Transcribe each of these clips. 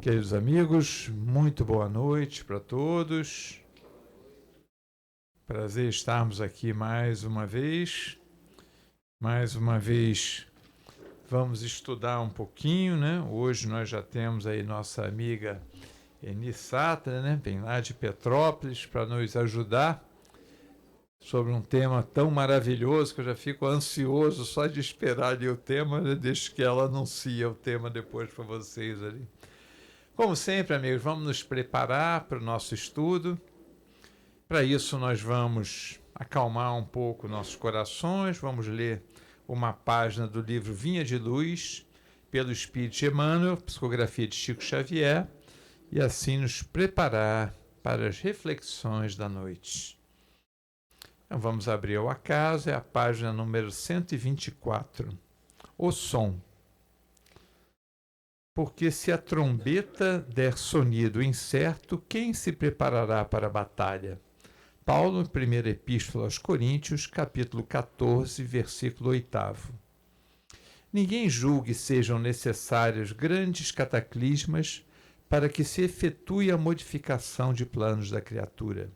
Queridos amigos, muito boa noite para todos. Prazer estarmos aqui mais uma vez. Mais uma vez vamos estudar um pouquinho, né? Hoje nós já temos aí nossa amiga Eni Satra, né? Vem lá de Petrópolis para nos ajudar sobre um tema tão maravilhoso que eu já fico ansioso só de esperar ali o tema, né? Desde que ela anuncia o tema depois para vocês ali. Como sempre, amigos, vamos nos preparar para o nosso estudo. Para isso, nós vamos acalmar um pouco nossos corações, vamos ler uma página do livro Vinha de Luz, pelo Espírito de Emmanuel, psicografia de Chico Xavier, e assim nos preparar para as reflexões da noite. Então, vamos abrir ao acaso, é a página número 124. O som. Porque se a trombeta der sonido incerto, quem se preparará para a batalha? Paulo, primeira epístola aos Coríntios, capítulo 14, versículo 8. Ninguém julgue sejam necessários grandes cataclismas para que se efetue a modificação de planos da criatura.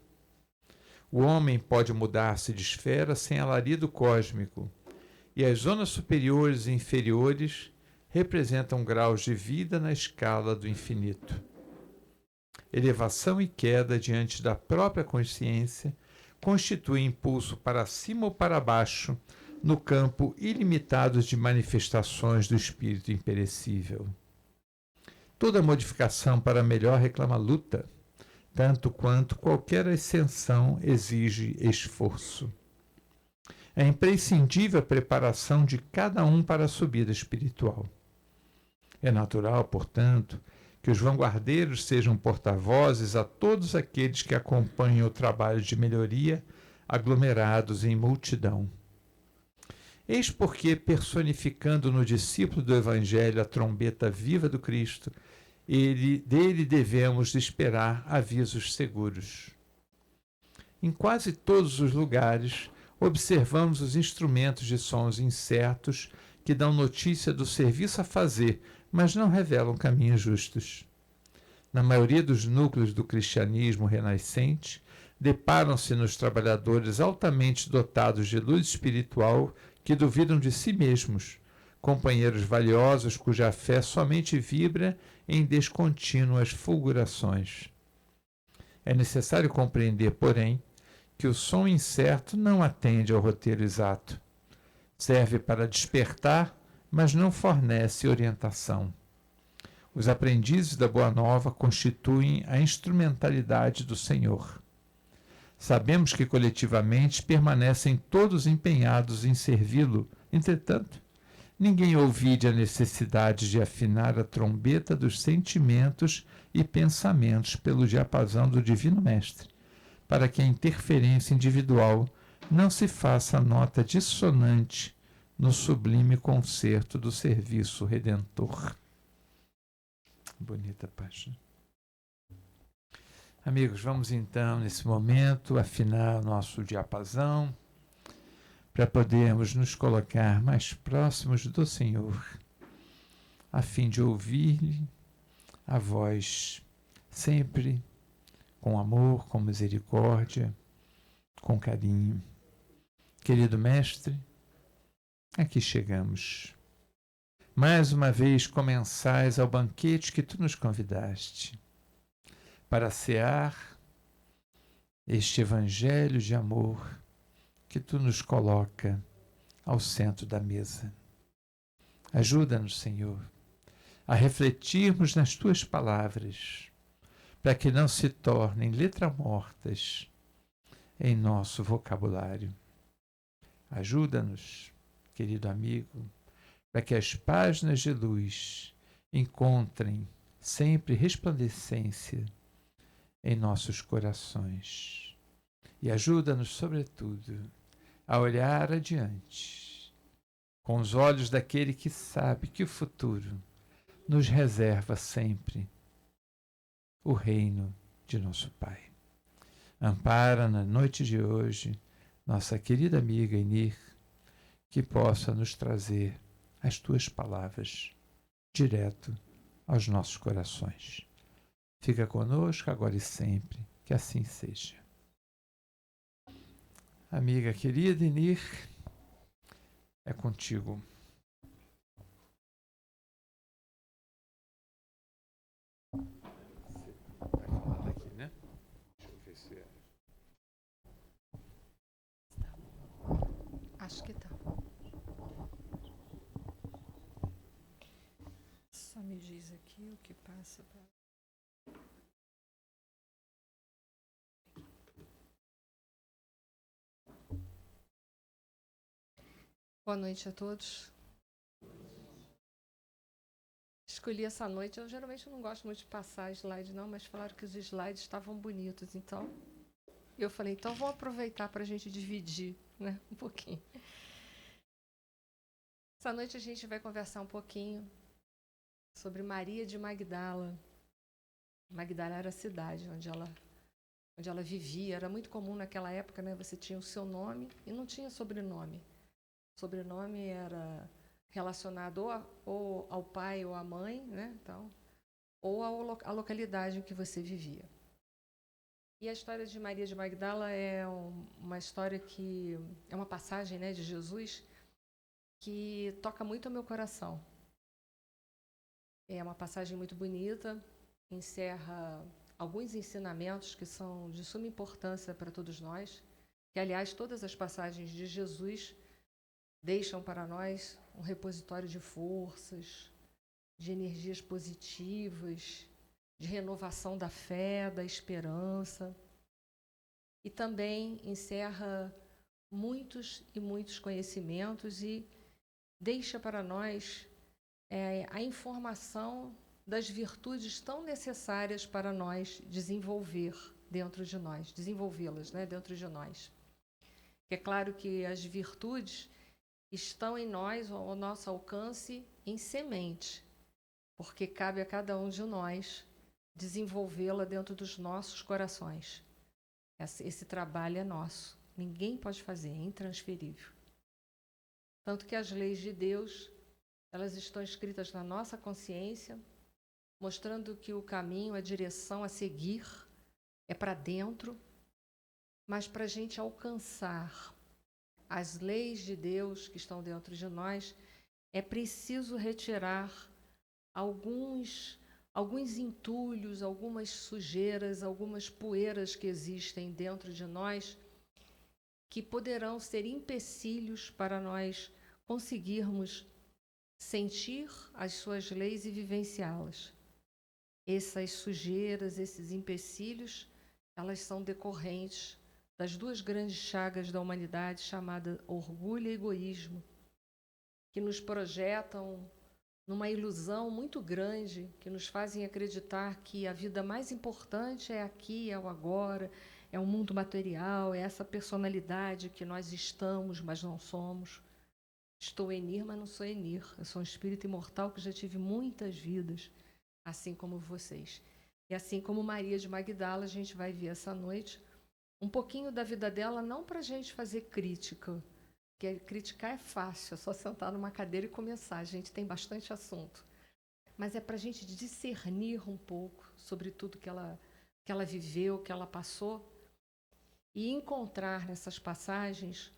O homem pode mudar-se de esfera sem alarido cósmico, e as zonas superiores e inferiores representam graus de vida na escala do infinito. Elevação e queda diante da própria consciência constituem impulso para cima ou para baixo no campo ilimitado de manifestações do espírito imperecível. Toda modificação para melhor reclama luta, tanto quanto qualquer ascensão exige esforço. É imprescindível a preparação de cada um para a subida espiritual. É natural, portanto, que os vanguardeiros sejam porta-vozes a todos aqueles que acompanham o trabalho de melhoria aglomerados em multidão. Eis porque, personificando no discípulo do Evangelho a trombeta viva do Cristo, dele devemos esperar avisos seguros. Em quase todos os lugares, observamos os instrumentos de sons incertos que dão notícia do serviço a fazer, mas não revelam caminhos justos. Na maioria dos núcleos do cristianismo renascente, deparam-se nos trabalhadores altamente dotados de luz espiritual que duvidam de si mesmos, companheiros valiosos cuja fé somente vibra em descontínuas fulgurações. É necessário compreender, porém, que o som incerto não atende ao roteiro exato. Serve para despertar, mas não fornece orientação. Os aprendizes da Boa Nova constituem a instrumentalidade do Senhor. Sabemos que coletivamente permanecem todos empenhados em servi-lo. Entretanto, ninguém ouvide a necessidade de afinar a trombeta dos sentimentos e pensamentos pelo diapasão do Divino Mestre, para que a interferência individual não se faça nota dissonante no sublime concerto do serviço redentor. Bonita página. Amigos, vamos então, nesse momento, afinar o nosso diapasão para podermos nos colocar mais próximos do Senhor, a fim de ouvir a voz sempre com amor, com misericórdia, com carinho. Querido Mestre, aqui chegamos. Mais uma vez comensais ao banquete que tu nos convidaste, para cear este evangelho de amor que tu nos coloca ao centro da mesa. Ajuda-nos, Senhor, a refletirmos nas tuas palavras, para que não se tornem letras mortas em nosso vocabulário. Ajuda-nos, querido amigo, para que as páginas de luz encontrem sempre resplandecência em nossos corações. E ajuda-nos, sobretudo, a olhar adiante, com os olhos daquele que sabe que o futuro nos reserva sempre o reino de nosso Pai. Ampara na noite de hoje nossa querida amiga Enir, que possa nos trazer as tuas palavras direto aos nossos corações. Fica conosco agora e sempre, que assim seja. Amiga querida Inir, é contigo. Vai falar aqui, né? Deixa eu ver se é. Acho que tá. Só me diz aqui o que passa para. Boa noite a todos. Escolhi essa noite. Eu geralmente não gosto muito de passar slide, não, mas falaram que os slides estavam bonitos, então eu falei, então vamos aproveitar para a gente dividir, né, um pouquinho. Essa noite a gente vai conversar um pouquinho sobre Maria de Magdala. Magdala era a cidade onde ela vivia. Era muito comum naquela época, né? Você tinha o seu nome e não tinha sobrenome. O sobrenome era relacionado ou ao pai ou à mãe, né? Então, ou à localidade em que você vivia. E a história de Maria de Magdala é uma história que é uma passagem, né, de Jesus que toca muito o meu coração. É uma passagem muito bonita, encerra alguns ensinamentos que são de suma importância para todos nós, que, aliás, todas as passagens de Jesus deixam para nós um repositório de forças, de energias positivas, de renovação da fé, da esperança. E também encerra muitos e muitos conhecimentos e deixa para nós a informação das virtudes tão necessárias para nós desenvolvê-las, né, dentro de nós. É claro que as virtudes estão em nós, ao nosso alcance, em semente, porque cabe a cada um de nós desenvolvê-la dentro dos nossos corações. Esse trabalho é nosso, ninguém pode fazer, é intransferível. Tanto que as leis de Deus, elas estão escritas na nossa consciência, mostrando que o caminho, a direção a seguir é para dentro, mas para a gente alcançar as leis de Deus que estão dentro de nós, é preciso retirar alguns entulhos, algumas sujeiras, algumas poeiras que existem dentro de nós, que poderão ser empecilhos para nós conseguirmos sentir as suas leis e vivenciá-las. Essas sujeiras, esses empecilhos, elas são decorrentes das duas grandes chagas da humanidade, chamadas orgulho e egoísmo, que nos projetam numa ilusão muito grande, que nos fazem acreditar que a vida mais importante é aqui, é o agora, é o mundo material, é essa personalidade que nós estamos, mas não somos. Estou Enir, mas não sou Enir. Eu sou um espírito imortal que já tive muitas vidas, assim como vocês. E assim como Maria de Magdala, a gente vai ver essa noite um pouquinho da vida dela, não para a gente fazer crítica, porque criticar é fácil, é só sentar numa cadeira e começar. A gente tem bastante assunto. Mas é para a gente discernir um pouco sobre tudo que ela viveu, que ela passou, e encontrar nessas passagens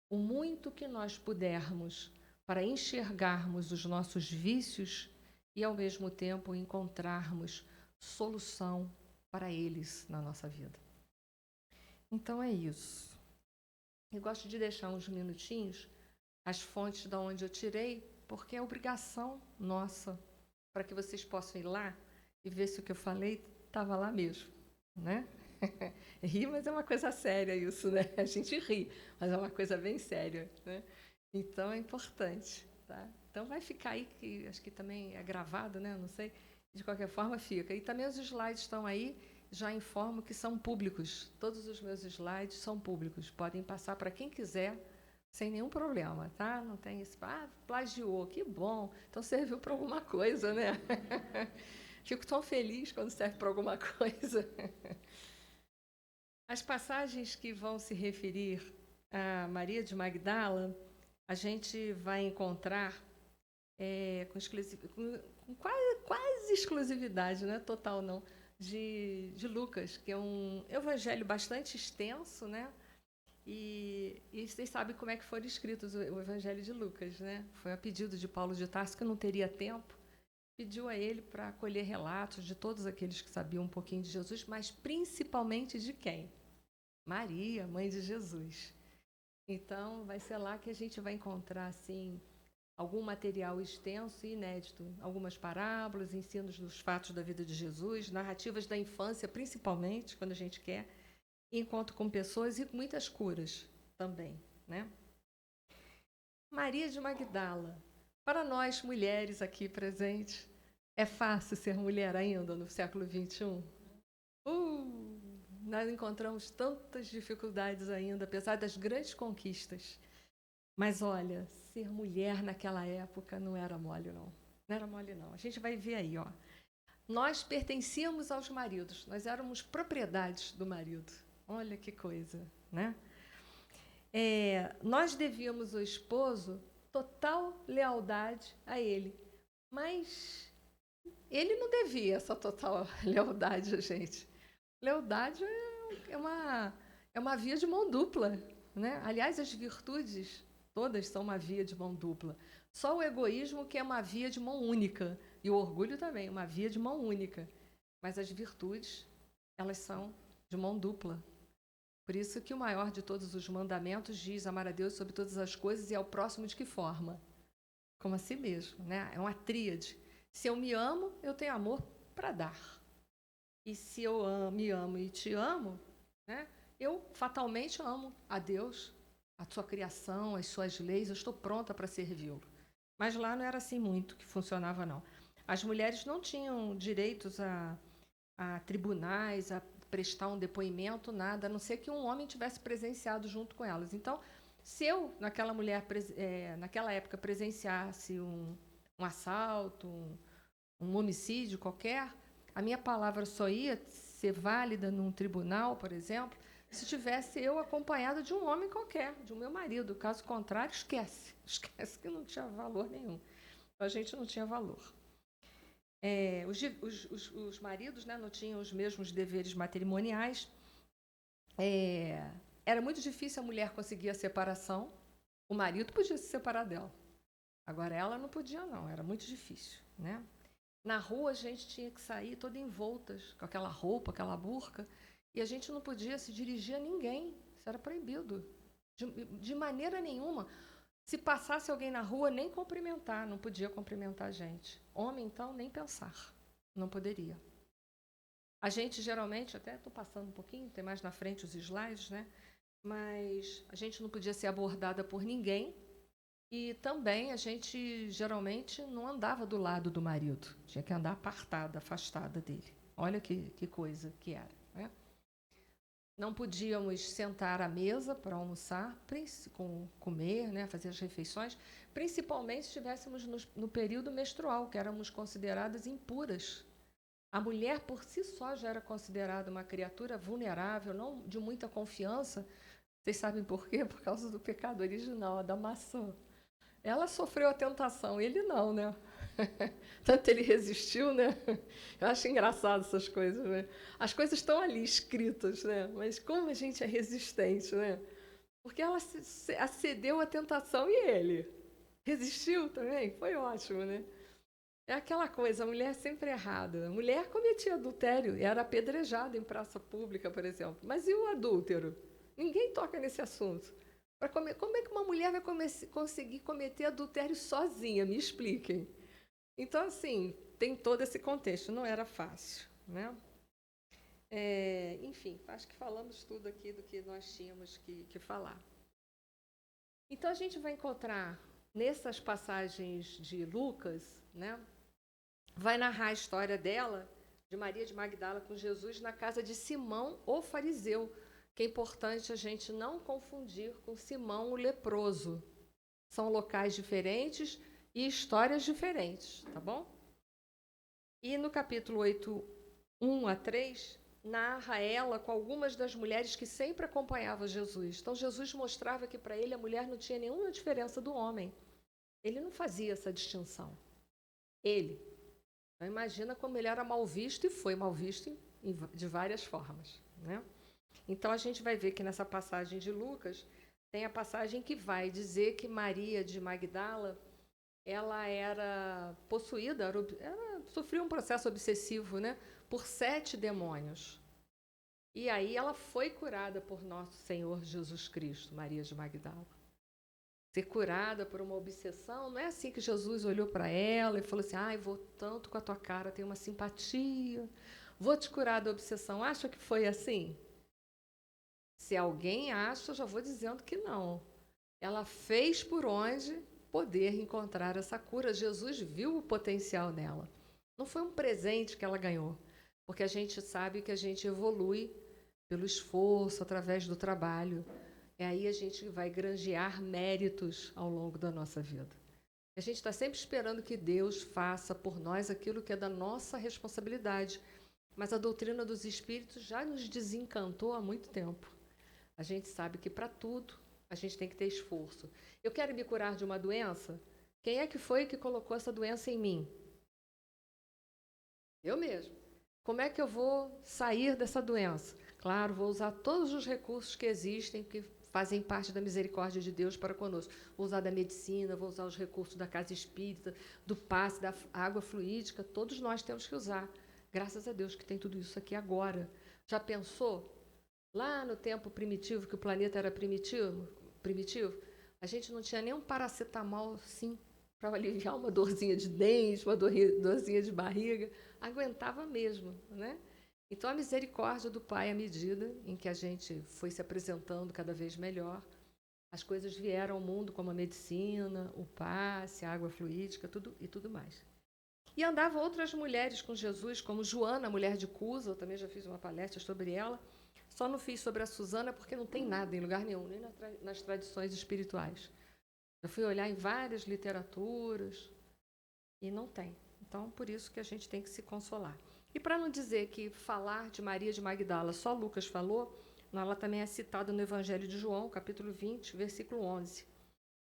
o muito que nós pudermos para enxergarmos os nossos vícios e, ao mesmo tempo, encontrarmos solução para eles na nossa vida. Então é isso. Eu gosto de deixar uns minutinhos as fontes de onde eu tirei, porque é obrigação nossa, para que vocês possam ir lá e ver se o que eu falei estava lá mesmo, né? Ri, mas é uma coisa séria isso, né? A gente ri, mas é uma coisa bem séria, né? Então é importante, tá? Então vai ficar aí, que acho que também é gravado, né? Não sei. De qualquer forma fica. E também os slides estão aí, já informo que são públicos. Todos os meus slides são públicos. Podem passar para quem quiser, sem nenhum problema, tá? Não tem esse, plagiou, que bom. Então serviu para alguma coisa, né? Fico tão feliz quando serve para alguma coisa. As passagens que vão se referir a Maria de Magdala, a gente vai encontrar com quase exclusividade, né? Total não, de Lucas, que é um evangelho bastante extenso, né? E vocês sabem como é que foram escritos o evangelho de Lucas, né? Foi a pedido de Paulo de Tarso, que não teria tempo, pediu a ele para colher relatos de todos aqueles que sabiam um pouquinho de Jesus, mas principalmente de quem? Maria, mãe de Jesus. Então, vai ser lá que a gente vai encontrar, assim, algum material extenso e inédito, algumas parábolas, ensinos dos fatos da vida de Jesus, narrativas da infância, principalmente, quando a gente quer, encontro com pessoas e muitas curas também, né? Maria de Magdala. Para nós, mulheres aqui presentes, é fácil ser mulher ainda no século XXI? Nós encontramos tantas dificuldades ainda, apesar das grandes conquistas. Mas, olha, ser mulher naquela época não era mole, não. Não era mole, não. A gente vai ver aí, ó. Nós pertencíamos aos maridos, nós éramos propriedades do marido. Olha que coisa, né? Nós devíamos ao esposo total lealdade a ele. Mas ele não devia essa total lealdade a gente. Lealdade é uma via de mão dupla, né? Aliás, as virtudes todas são uma via de mão dupla. Só o egoísmo que é uma via de mão única. E o orgulho também, uma via de mão única. Mas as virtudes, elas são de mão dupla. Por isso que o maior de todos os mandamentos diz amar a Deus sobre todas as coisas e ao próximo de que forma? Como a si mesmo, né? É uma tríade. Se eu me amo, eu tenho amor para dar. E se eu me amo e te amo, né? Eu fatalmente amo a Deus, a sua criação, as suas leis, eu estou pronta para servi-lo. Mas lá não era assim muito que funcionava, não. As mulheres não tinham direitos a tribunais, a prestar um depoimento, nada, a não ser que um homem tivesse presenciado junto com elas. Então, se eu, naquela época, presenciasse um assalto, um homicídio qualquer, a minha palavra só ia ser válida num tribunal, por exemplo, se tivesse eu acompanhada de um homem qualquer, de um meu marido. Caso contrário, esquece. Esquece que não tinha valor nenhum. A gente não tinha valor. Os maridos, né, não tinham os mesmos deveres matrimoniais. Era muito difícil a mulher conseguir a separação. O marido podia se separar dela. Agora, ela não podia, não. Era muito difícil, né? Na rua, a gente tinha que sair toda envoltas, com aquela roupa, aquela burca, e a gente não podia se dirigir a ninguém. Isso era proibido. De maneira nenhuma. Se passasse alguém na rua, nem cumprimentar, não podia cumprimentar a gente. Homem, então, nem pensar. Não poderia. A gente, geralmente, até estou passando um pouquinho, tem mais na frente os slides, né? Mas a gente não podia ser abordada por ninguém. E também a gente, geralmente, não andava do lado do marido. Tinha que andar apartada, afastada dele. Olha que coisa que era, né? Não podíamos sentar à mesa para almoçar, comer, né, fazer as refeições, principalmente se estivéssemos no período menstrual, que éramos consideradas impuras. A mulher, por si só, já era considerada uma criatura vulnerável, não de muita confiança. Vocês sabem por quê? Por causa do pecado original, a da maçã. Ela sofreu a tentação, ele não, né? Tanto ele resistiu, né? Eu acho engraçado essas coisas, né? As coisas estão ali escritas, né? Mas como a gente é resistente, né? Porque ela acedeu à tentação e ele resistiu também. Foi ótimo, né? É aquela coisa, a mulher sempre errada. A mulher cometia adultério e era apedrejada em praça pública, por exemplo. Mas e o adúltero? Ninguém toca nesse assunto. Como é que uma mulher vai conseguir cometer adultério sozinha? Me expliquem. Então, assim, tem todo esse contexto. Não era fácil, né? Enfim, acho que falamos tudo aqui do que nós tínhamos que falar. Então, a gente vai encontrar nessas passagens de Lucas, né? Vai narrar a história dela, de Maria de Magdala com Jesus, na casa de Simão, o fariseu, que é importante a gente não confundir com Simão, o leproso. São locais diferentes e histórias diferentes, tá bom? E no capítulo 8, 1 a 3, narra ela com algumas das mulheres que sempre acompanhavam Jesus. Então, Jesus mostrava que para ele a mulher não tinha nenhuma diferença do homem. Ele não fazia essa distinção. Ele. Então, imagina como ele era mal visto e foi mal visto de várias formas, né? Então, a gente vai ver que nessa passagem de Lucas, tem a passagem que vai dizer que Maria de Magdala, ela era possuída, sofria um processo obsessivo, né, por 7 demônios. E aí ela foi curada por nosso Senhor Jesus Cristo, Maria de Magdala. Ser curada por uma obsessão, não é assim que Jesus olhou para ela e falou assim, ai, vou tanto com a tua cara, tenho uma simpatia, vou te curar da obsessão. Acha que foi assim? Se alguém acha, eu já vou dizendo que não. Ela fez por onde poder encontrar essa cura. Jesus viu o potencial nela. Não foi um presente que ela ganhou, porque a gente sabe que a gente evolui pelo esforço, através do trabalho. E aí a gente vai granjear méritos ao longo da nossa vida. A gente está sempre esperando que Deus faça por nós aquilo que é da nossa responsabilidade. Mas a doutrina dos espíritos já nos desencantou há muito tempo. A gente sabe que para tudo a gente tem que ter esforço. Eu quero me curar de uma doença? Quem é que foi que colocou essa doença em mim? Eu mesmo. Como é que eu vou sair dessa doença? Claro, vou usar todos os recursos que existem, que fazem parte da misericórdia de Deus para conosco. Vou usar da medicina, vou usar os recursos da casa espírita, do passe, da água fluídica. Todos nós temos que usar. Graças a Deus que tem tudo isso aqui agora. Já pensou? Lá no tempo primitivo, que o planeta era primitivo, a gente não tinha nem um paracetamol, sim, para aliviar uma dorzinha de dente, uma dorzinha de barriga. Aguentava mesmo, né? Então, a misericórdia do Pai, à medida em que a gente foi se apresentando cada vez melhor, as coisas vieram ao mundo, como a medicina, o passe, a água fluídica, tudo mais. E andavam outras mulheres com Jesus, como Joana, mulher de Cusa, eu também já fiz uma palestra sobre ela. Só não fiz sobre a Susana porque não tem nada em lugar nenhum, nem nas tradições espirituais. Eu fui olhar em várias literaturas e não tem. Então, por isso que a gente tem que se consolar. E para não dizer que falar de Maria de Magdala só Lucas falou, ela também é citada no Evangelho de João, capítulo 20, versículo 11,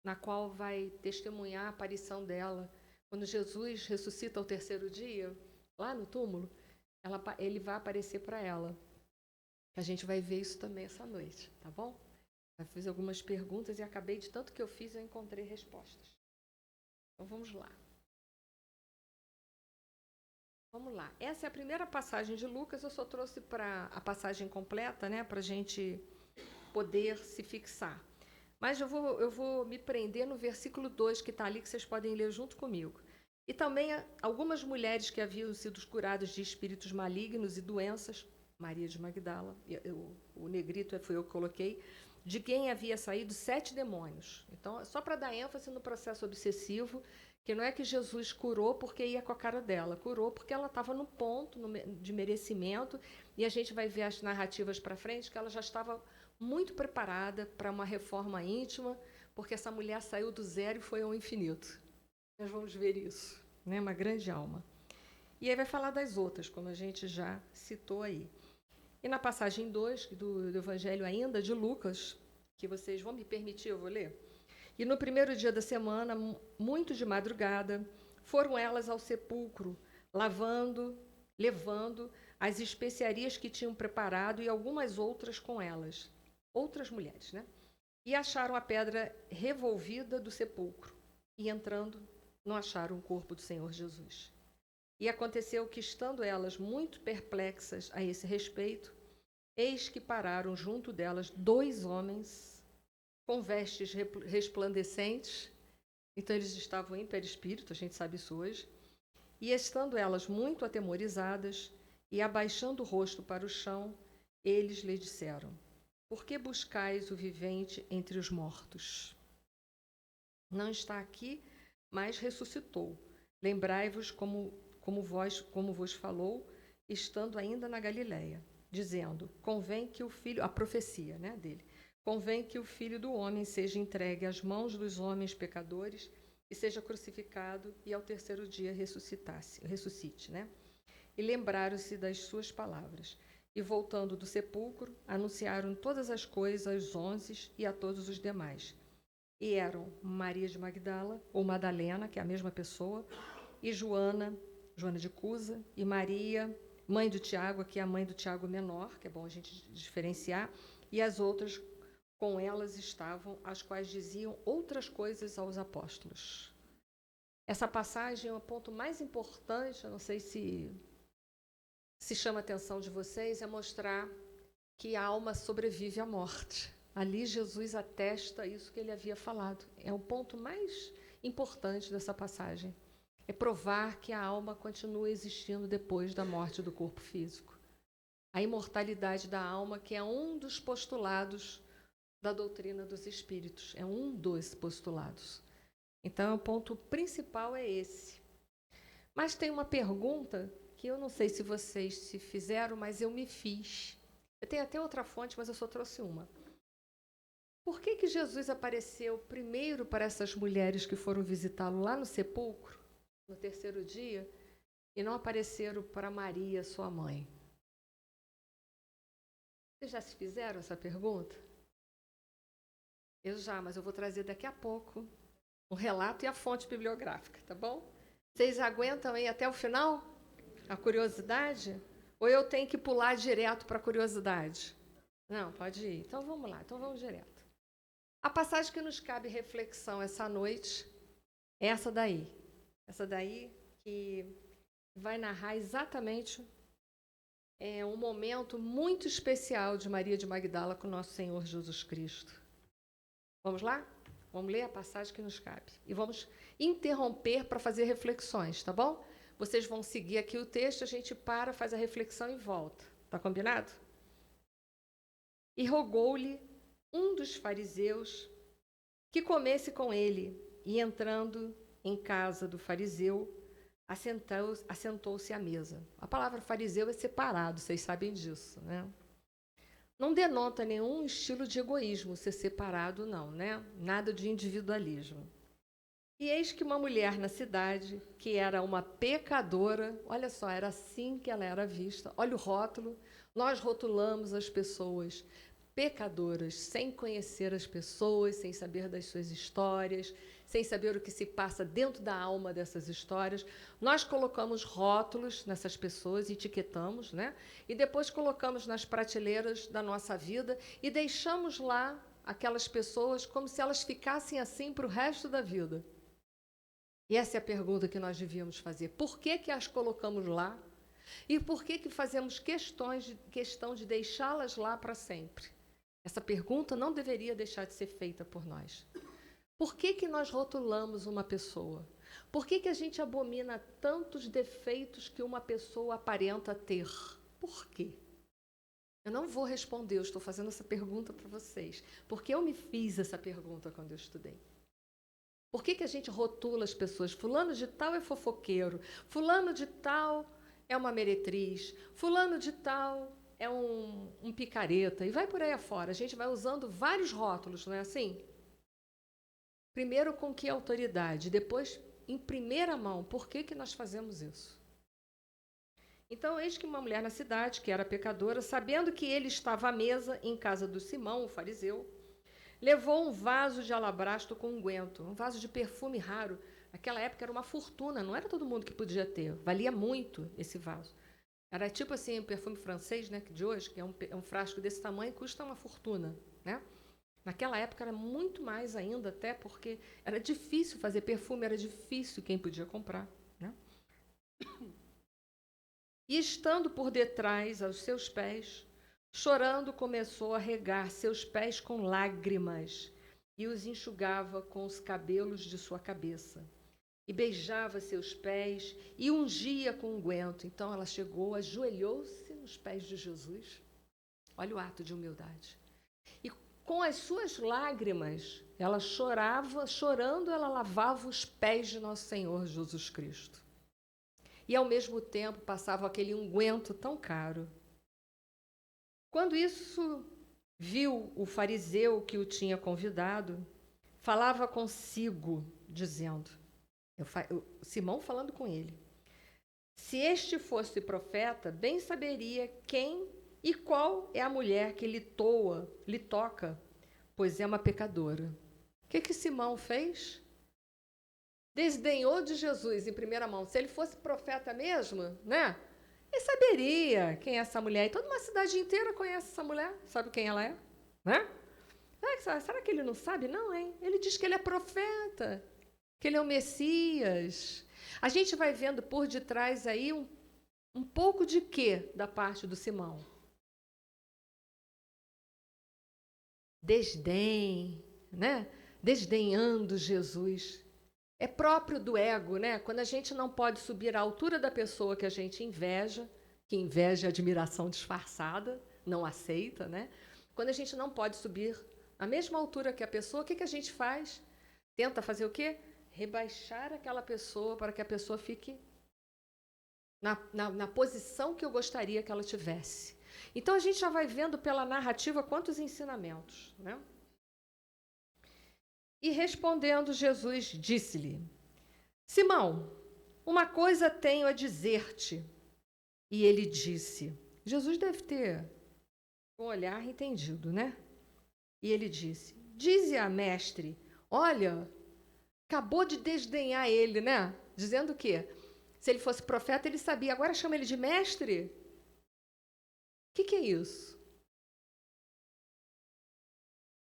na qual vai testemunhar a aparição dela. Quando Jesus ressuscita ao 3º dia, lá no túmulo, ele vai aparecer para ela. A gente vai ver isso também essa noite, tá bom? Eu fiz algumas perguntas e acabei de tanto que eu fiz, eu encontrei respostas. Então vamos lá. Vamos lá. Essa é a primeira passagem de Lucas, eu só trouxe para a passagem completa, né, para a gente poder se fixar. Mas eu vou me prender no versículo 2, que está ali, que vocês podem ler junto comigo. E também algumas mulheres que haviam sido curadas de espíritos malignos e doenças, Maria de Magdala, o negrito foi eu que coloquei, de quem havia saído 7 demônios. Então, só para dar ênfase no processo obsessivo, que não é que Jesus curou porque ia com a cara dela, curou porque ela estava no ponto de merecimento, e a gente vai ver as narrativas para frente, que ela já estava muito preparada para uma reforma íntima, porque essa mulher saiu do zero e foi ao infinito. Nós vamos ver isso, né? Uma grande alma. E aí vai falar das outras, como a gente já citou aí. E na passagem 2 do Evangelho ainda, de Lucas, que vocês vão me permitir, eu vou ler. E no primeiro dia da semana, muito de madrugada, foram elas ao sepulcro, levando as especiarias que tinham preparado e algumas outras com elas. Outras mulheres, né? E acharam a pedra revolvida do sepulcro. E entrando, não acharam o corpo do Senhor Jesus. E aconteceu que, estando elas muito perplexas a esse respeito, eis que pararam junto delas 2 homens com vestes resplandecentes. Então, eles estavam em perispírito, a gente sabe isso hoje. E, estando elas muito atemorizadas e abaixando o rosto para o chão, eles lhe disseram: por que buscais o vivente entre os mortos? Não está aqui, mas ressuscitou. Lembrai-vos como vos falou, estando ainda na Galileia, dizendo: convém que o filho, a profecia, né, dele, convém que o Filho do Homem seja entregue às mãos dos homens pecadores e seja crucificado e ao 3º dia ressuscite, né? E lembraram-se das suas palavras. E, voltando do sepulcro, anunciaram todas as coisas aos 11 e a todos os demais. E eram Maria de Magdala, ou Madalena, que é a mesma pessoa, e Joana de Cusa, e Maria, mãe do Tiago, que é a mãe do Tiago menor, que é bom a gente diferenciar, e as outras com elas estavam, as quais diziam outras coisas aos apóstolos. Essa passagem é o ponto mais importante, eu não sei se chama a atenção de vocês, é mostrar que a alma sobrevive à morte. Ali Jesus atesta isso que ele havia falado. É o ponto mais importante dessa passagem. É provar que a alma continua existindo depois da morte do corpo físico. A imortalidade da alma, que é um dos postulados da doutrina dos espíritos. É um dos postulados. Então, o ponto principal é esse. Mas tem uma pergunta que eu não sei se vocês se fizeram, mas eu me fiz. Eu tenho até outra fonte, mas eu só trouxe uma. Por que Jesus apareceu primeiro para essas mulheres que foram visitá-lo lá no sepulcro, no terceiro dia, e não apareceram para Maria, sua mãe? Vocês já se fizeram essa pergunta? Eu já, mas eu vou trazer daqui a pouco o relato e a fonte bibliográfica, tá bom? Vocês aguentam aí até o final? A curiosidade? Ou eu tenho que pular direto para a curiosidade? Não, pode ir. Então vamos lá, então vamos direto. A passagem que nos cabe reflexão essa noite é essa daí. Essa daí que vai narrar exatamente um momento muito especial de Maria de Magdala com nosso Senhor Jesus Cristo. Vamos lá? Vamos ler a passagem que nos cabe. E vamos interromper para fazer reflexões, tá bom? Vocês vão seguir aqui o texto, a gente para, faz a reflexão e volta. Tá combinado? E rogou-lhe um dos fariseus que comesse com ele, e entrando em casa do fariseu, assentou-se à mesa. A palavra fariseu é separado, vocês sabem disso, né? Não denota nenhum estilo de egoísmo ser separado, não, né? Nada de individualismo. E eis que uma mulher na cidade, que era uma pecadora, olha só, era assim que ela era vista. Olha o rótulo, nós rotulamos as pessoas pecadoras, sem conhecer as pessoas, sem saber das suas histórias, sem saber o que se passa dentro da alma dessas histórias. Nós colocamos rótulos nessas pessoas, etiquetamos, né? E depois colocamos nas prateleiras da nossa vida e deixamos lá aquelas pessoas como se elas ficassem assim para o resto da vida. E essa é a pergunta que nós devíamos fazer. Por que as colocamos lá? E por que fazemos questão de deixá-las lá para sempre? Essa pergunta não deveria deixar de ser feita por nós. Por que nós rotulamos uma pessoa? Por que a gente abomina tantos defeitos que uma pessoa aparenta ter? Por quê? Eu não vou responder, eu estou fazendo essa pergunta para vocês, porque eu me fiz essa pergunta quando eu estudei. Por que a gente rotula as pessoas? Fulano de tal é fofoqueiro, fulano de tal é uma meretriz, fulano de tal é um picareta, e vai por aí afora. A gente vai usando vários rótulos, não é assim? Primeiro, com que autoridade? Depois, em primeira mão, por que nós fazemos isso? Então, eis que uma mulher na cidade, que era pecadora, sabendo que ele estava à mesa em casa do Simão, o fariseu, levou um vaso de alabastro com unguento, um vaso de perfume raro. Naquela época era uma fortuna, não era todo mundo que podia ter, valia muito esse vaso. Era tipo assim, o perfume francês, né, de hoje, que é um frasco desse tamanho, custa uma fortuna, né? Naquela época era muito mais ainda, até porque era difícil fazer perfume, era difícil quem podia comprar, né? E estando por detrás aos seus pés, chorando, começou a regar seus pés com lágrimas e os enxugava com os cabelos de sua cabeça. E beijava seus pés e ungia com unguento. Então ela chegou, ajoelhou-se nos pés de Jesus. Olha o ato de humildade. E com as suas lágrimas, ela chorava, chorando, ela lavava os pés de nosso Senhor Jesus Cristo. E ao mesmo tempo passava aquele unguento tão caro. Quando isso viu o fariseu que o tinha convidado, falava consigo, dizendo, Simão falando com ele, se este fosse profeta, bem saberia quem e qual é a mulher que lhe toca, pois é uma pecadora. que Simão fez? Desdenhou de Jesus em primeira mão. Se ele fosse profeta mesmo, né? Ele saberia quem é essa mulher. E toda uma cidade inteira conhece essa mulher. Sabe quem ela é? Né? Será que ele não sabe? Não, hein? Ele diz que ele é profeta, que ele é o Messias. A gente vai vendo por detrás aí um pouco de quê da parte do Simão? Desdém, né? Desdenhando Jesus. É próprio do ego, né? Quando a gente não pode subir à altura da pessoa que a gente inveja, que inveja é admiração disfarçada, não aceita, né? Quando a gente não pode subir à mesma altura que a pessoa, o que a gente faz? Tenta fazer o quê? Rebaixar aquela pessoa para que a pessoa fique na posição que eu gostaria que ela tivesse. Então, a gente já vai vendo pela narrativa quantos ensinamentos, né? E respondendo, Jesus disse-lhe: Simão, uma coisa tenho a dizer-te. E ele disse, Jesus deve ter um olhar entendido, né? E ele disse, dize-a, mestre, olha, acabou de desdenhar ele, né? Dizendo o quê? Se ele fosse profeta, ele sabia. Agora chama ele de mestre? O que é isso?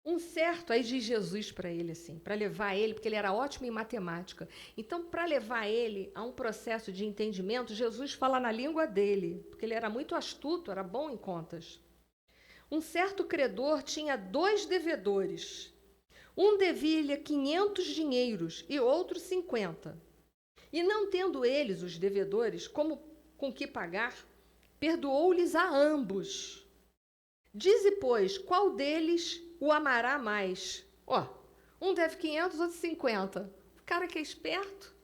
Um certo, aí diz Jesus para ele assim, para levar ele, porque ele era ótimo em matemática. Então, para levar ele a um processo de entendimento, Jesus fala na língua dele, porque ele era muito astuto, era bom em contas. Um certo credor tinha 2 devedores. Um devia-lhe 500 dinheiros e outro 50. E não tendo eles, os devedores, com que pagar, perdoou-lhes a ambos. Dize, pois, qual deles o amará mais? Um deve 500, outro 50. O cara que é esperto,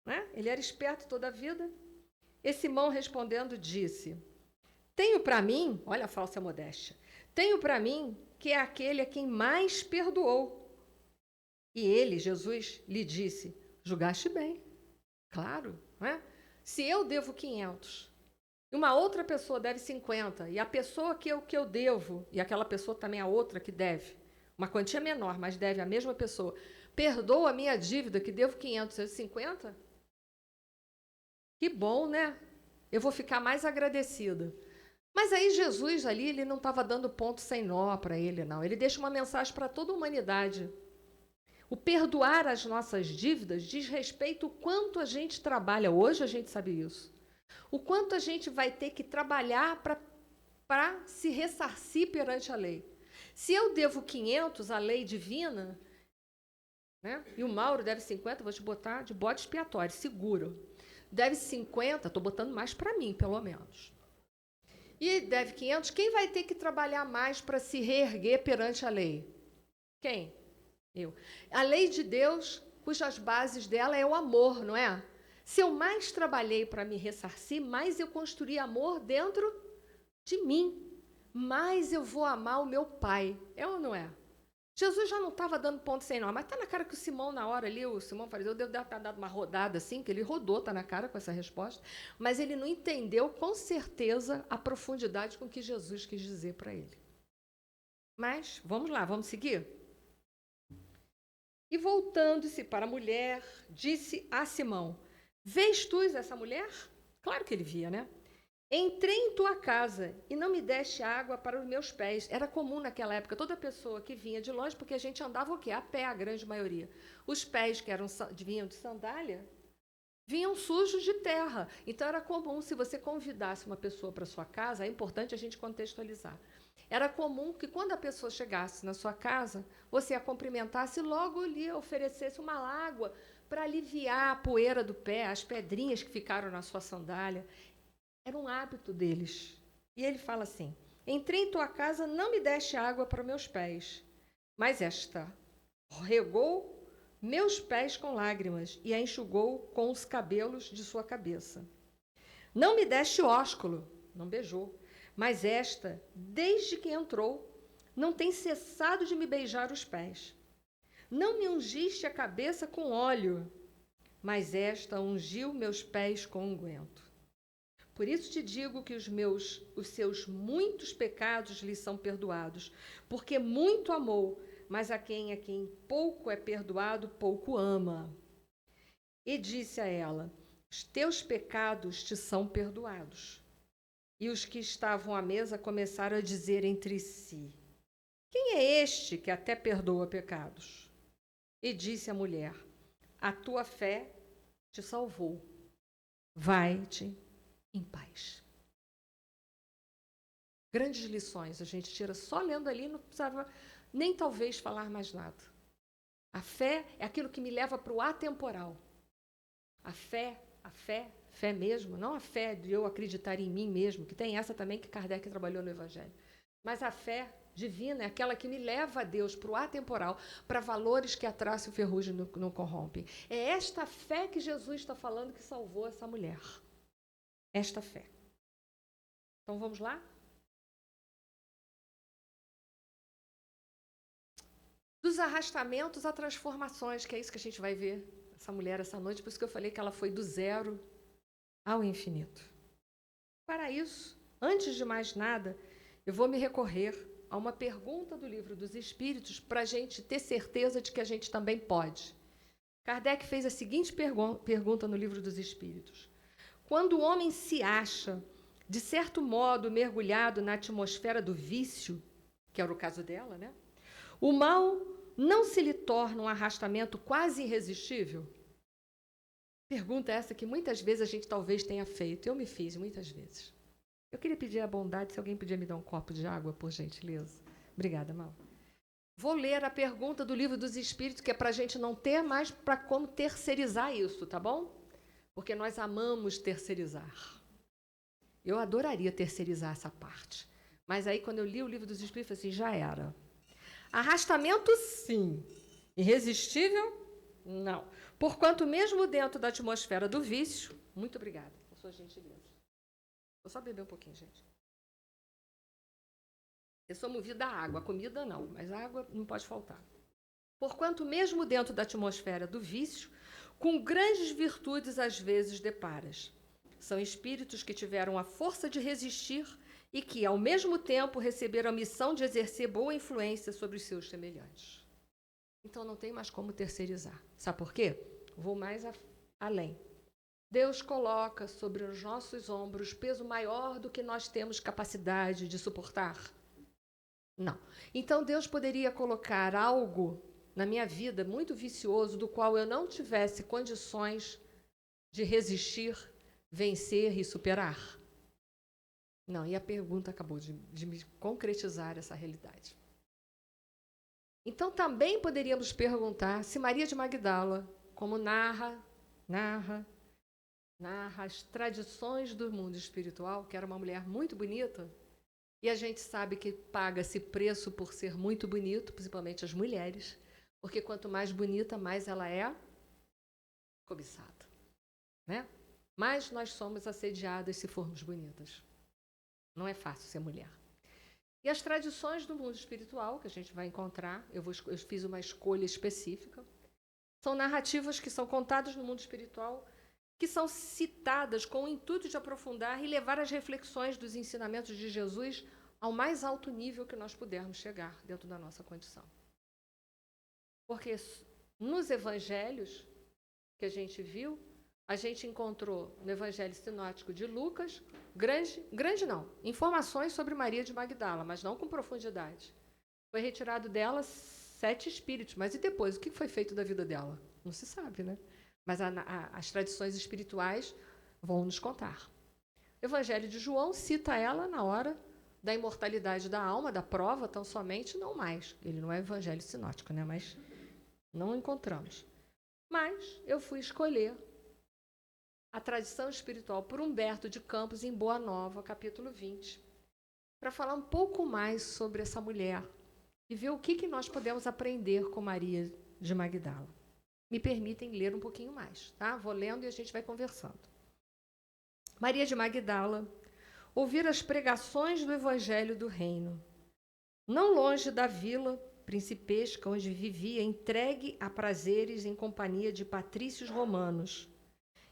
né? Ele era esperto toda a vida. E Simão respondendo disse, tenho para mim, olha a falsa modéstia, tenho para mim que é aquele a quem mais perdoou. E ele, Jesus, lhe disse, julgaste bem. Claro, né? Se eu devo 500 e uma outra pessoa deve 50, e a pessoa que eu devo, e aquela pessoa também a outra que deve, uma quantia menor, mas deve a mesma pessoa, perdoa a minha dívida que devo 550? Que bom, né? Eu vou ficar mais agradecida. Mas aí Jesus ali, ele não estava dando ponto sem nó para ele, não. Ele deixa uma mensagem para toda a humanidade. O perdoar as nossas dívidas diz respeito ao quanto a gente trabalha. Hoje a gente sabe isso. O quanto a gente vai ter que trabalhar para se ressarcir perante a lei. Se eu devo 500 à lei divina, né, e o Mauro deve 50, vou te botar de bode expiatório, seguro. Deve 50, estou botando mais para mim, pelo menos. E deve 500, quem vai ter que trabalhar mais para se reerguer perante a lei? Quem? Eu. A lei de Deus, cujas bases dela é o amor, não é? Se eu mais trabalhei para me ressarcir, mais eu construí amor dentro de mim. Mais eu vou amar o meu Pai. É ou não é? Jesus já não estava dando ponto sem nó, mas está na cara que o Simão, na hora ali, o Simão fariseu, deve ter dado uma rodada assim, que ele rodou, está na cara com essa resposta, mas ele não entendeu com certeza a profundidade com que Jesus quis dizer para ele. Mas, vamos lá, vamos seguir? E voltando-se para a mulher, disse a Simão, vês tu essa mulher? Claro que ele via, né? Entrei em tua casa e não me deste água para os meus pés. Era comum naquela época, toda pessoa que vinha de longe, porque a gente andava o quê? A pé, a grande maioria. Os pés que vinham de sandália, vinham sujos de terra. Então era comum, se você convidasse uma pessoa para sua casa, é importante a gente contextualizar. Era comum que quando a pessoa chegasse na sua casa, você a cumprimentasse e logo lhe oferecesse uma água para aliviar a poeira do pé, as pedrinhas que ficaram na sua sandália. Era um hábito deles. E ele fala assim, entrei em tua casa, não me deste água para meus pés, mas esta regou meus pés com lágrimas e a enxugou com os cabelos de sua cabeça. Não me deste ósculo, não beijou, mas esta, desde que entrou, não tem cessado de me beijar os pés. Não me ungiste a cabeça com óleo, mas esta ungiu meus pés com unguento. Por isso te digo que os seus muitos pecados lhe são perdoados, porque muito amou, mas a quem pouco é perdoado, pouco ama. E disse a ela: os teus pecados te são perdoados. E os que estavam à mesa começaram a dizer entre si: quem é este que até perdoa pecados? E disse a mulher: a tua fé te salvou. Vai-te em paz. Grandes lições a gente tira só lendo ali, não precisava nem talvez falar mais nada. A fé é aquilo que me leva para o atemporal. A fé mesmo, não a fé de eu acreditar em mim mesmo, que tem essa também que Kardec trabalhou no Evangelho. Mas a fé divina é aquela que me leva a Deus para o atemporal, para valores que a traça e o ferrugem não corrompem. É esta fé que Jesus está falando que salvou essa mulher. Esta fé. Então vamos lá? Dos arrastamentos a transformações, que é isso que a gente vai ver essa mulher essa noite, por isso que eu falei que ela foi do zero ao infinito. Para isso, antes de mais nada, eu vou me recorrer a uma pergunta do Livro dos Espíritos para a gente ter certeza de que a gente também pode. Kardec fez a seguinte pergunta no Livro dos Espíritos: quando o homem se acha, de certo modo, mergulhado na atmosfera do vício, que era o caso dela, né? O mal não se lhe torna um arrastamento quase irresistível? Pergunta essa que muitas vezes a gente talvez tenha feito. Eu me fiz muitas vezes. Eu queria pedir a bondade, se alguém podia me dar um copo de água, por gentileza. Obrigada, Mal. Vou ler a pergunta do Livro dos Espíritos, que é para a gente não ter mais para como terceirizar isso, tá bom? Porque nós amamos terceirizar. Eu adoraria terceirizar essa parte. Mas aí, quando eu li o Livro dos Espíritos, eu falei assim, já era. Arrastamento, sim. Irresistível, não. Porquanto, mesmo dentro da atmosfera do vício... Muito obrigada por sua gentileza. Vou só beber um pouquinho, gente. Eu sou movida a água, a comida não, mas a água não pode faltar. Porquanto, mesmo dentro da atmosfera do vício, com grandes virtudes às vezes deparas. São espíritos que tiveram a força de resistir e que, ao mesmo tempo, receberam a missão de exercer boa influência sobre os seus semelhantes. Então, não tem mais como terceirizar. Sabe por quê? Vou mais além. Deus coloca sobre os nossos ombros peso maior do que nós temos capacidade de suportar? Não. Então, Deus poderia colocar algo na minha vida muito vicioso, do qual eu não tivesse condições de resistir, vencer e superar? Não, e a pergunta acabou de me concretizar essa realidade. Então, também poderíamos perguntar se Maria de Magdala, como narra as tradições do mundo espiritual, que era uma mulher muito bonita, e a gente sabe que paga-se preço por ser muito bonito, principalmente as mulheres, porque quanto mais bonita, mais ela é cobiçada, né? Mais nós somos assediadas se formos bonitas. Não é fácil ser mulher. E as tradições do mundo espiritual, que a gente vai encontrar, eu fiz uma escolha específica, são narrativas que são contadas no mundo espiritual, que são citadas com o intuito de aprofundar e levar as reflexões dos ensinamentos de Jesus ao mais alto nível que nós pudermos chegar dentro da nossa condição. Porque nos evangelhos que a gente viu, a gente encontrou no Evangelho Sinótico de Lucas, grande não, informações sobre Maria de Magdala, mas não com profundidade. Foi retirado dela 7 espíritos, mas e depois? O que foi feito da vida dela? Não se sabe, né? Mas as tradições espirituais vão nos contar. O Evangelho de João cita ela na hora da imortalidade da alma, da prova, tão somente, não mais. Ele não é Evangelho Sinótico, né? Mas não encontramos. Mas eu fui escolher a tradição espiritual por Humberto de Campos, em Boa Nova, capítulo 20, para falar um pouco mais sobre essa mulher e ver o que nós podemos aprender com Maria de Magdala. Me permitem ler um pouquinho mais, tá? Vou lendo e a gente vai conversando. Maria de Magdala ouvira as pregações do Evangelho do Reino. Não longe da vila principesca onde vivia, entregue a prazeres em companhia de patrícios romanos,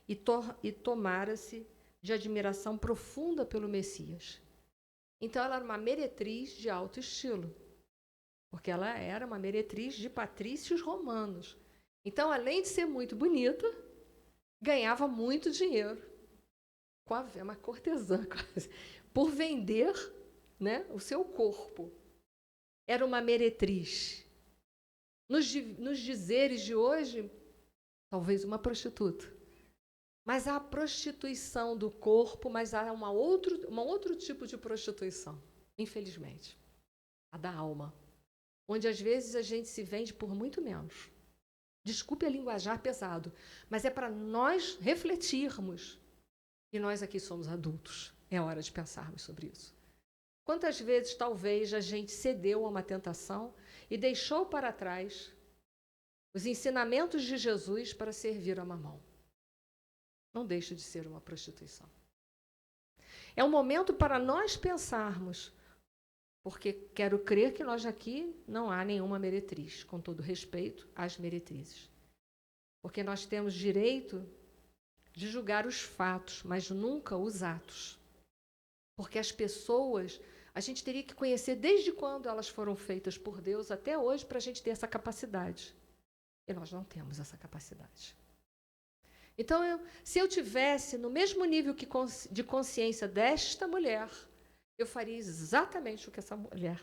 e tomara-se de admiração profunda pelo Messias. Então, ela era uma meretriz de alto estilo, porque ela era uma meretriz de patrícios romanos. Então, além de ser muito bonita, ganhava muito dinheiro. Uma cortesã, quase, por vender, né, o seu corpo. Era uma meretriz. Nos dizeres de hoje, talvez uma prostituta. Mas há a prostituição do corpo, mas há um outro tipo de prostituição, infelizmente. A da alma. Onde, às vezes, a gente se vende por muito menos. Desculpe a linguajar pesado, mas é para nós refletirmos. E nós aqui somos adultos. É hora de pensarmos sobre isso. Quantas vezes, talvez, a gente cedeu a uma tentação e deixou para trás os ensinamentos de Jesus para servir a mamão? Não deixa de ser uma prostituição. É um momento para nós pensarmos, porque quero crer que nós aqui não há nenhuma meretriz, com todo respeito às meretrizes. Porque nós temos direito de julgar os fatos, mas nunca os atos. Porque as pessoas, a gente teria que conhecer desde quando elas foram feitas por Deus até hoje para a gente ter essa capacidade. E nós não temos essa capacidade. Então, se eu tivesse no mesmo nível de consciência desta mulher, eu faria exatamente o que essa mulher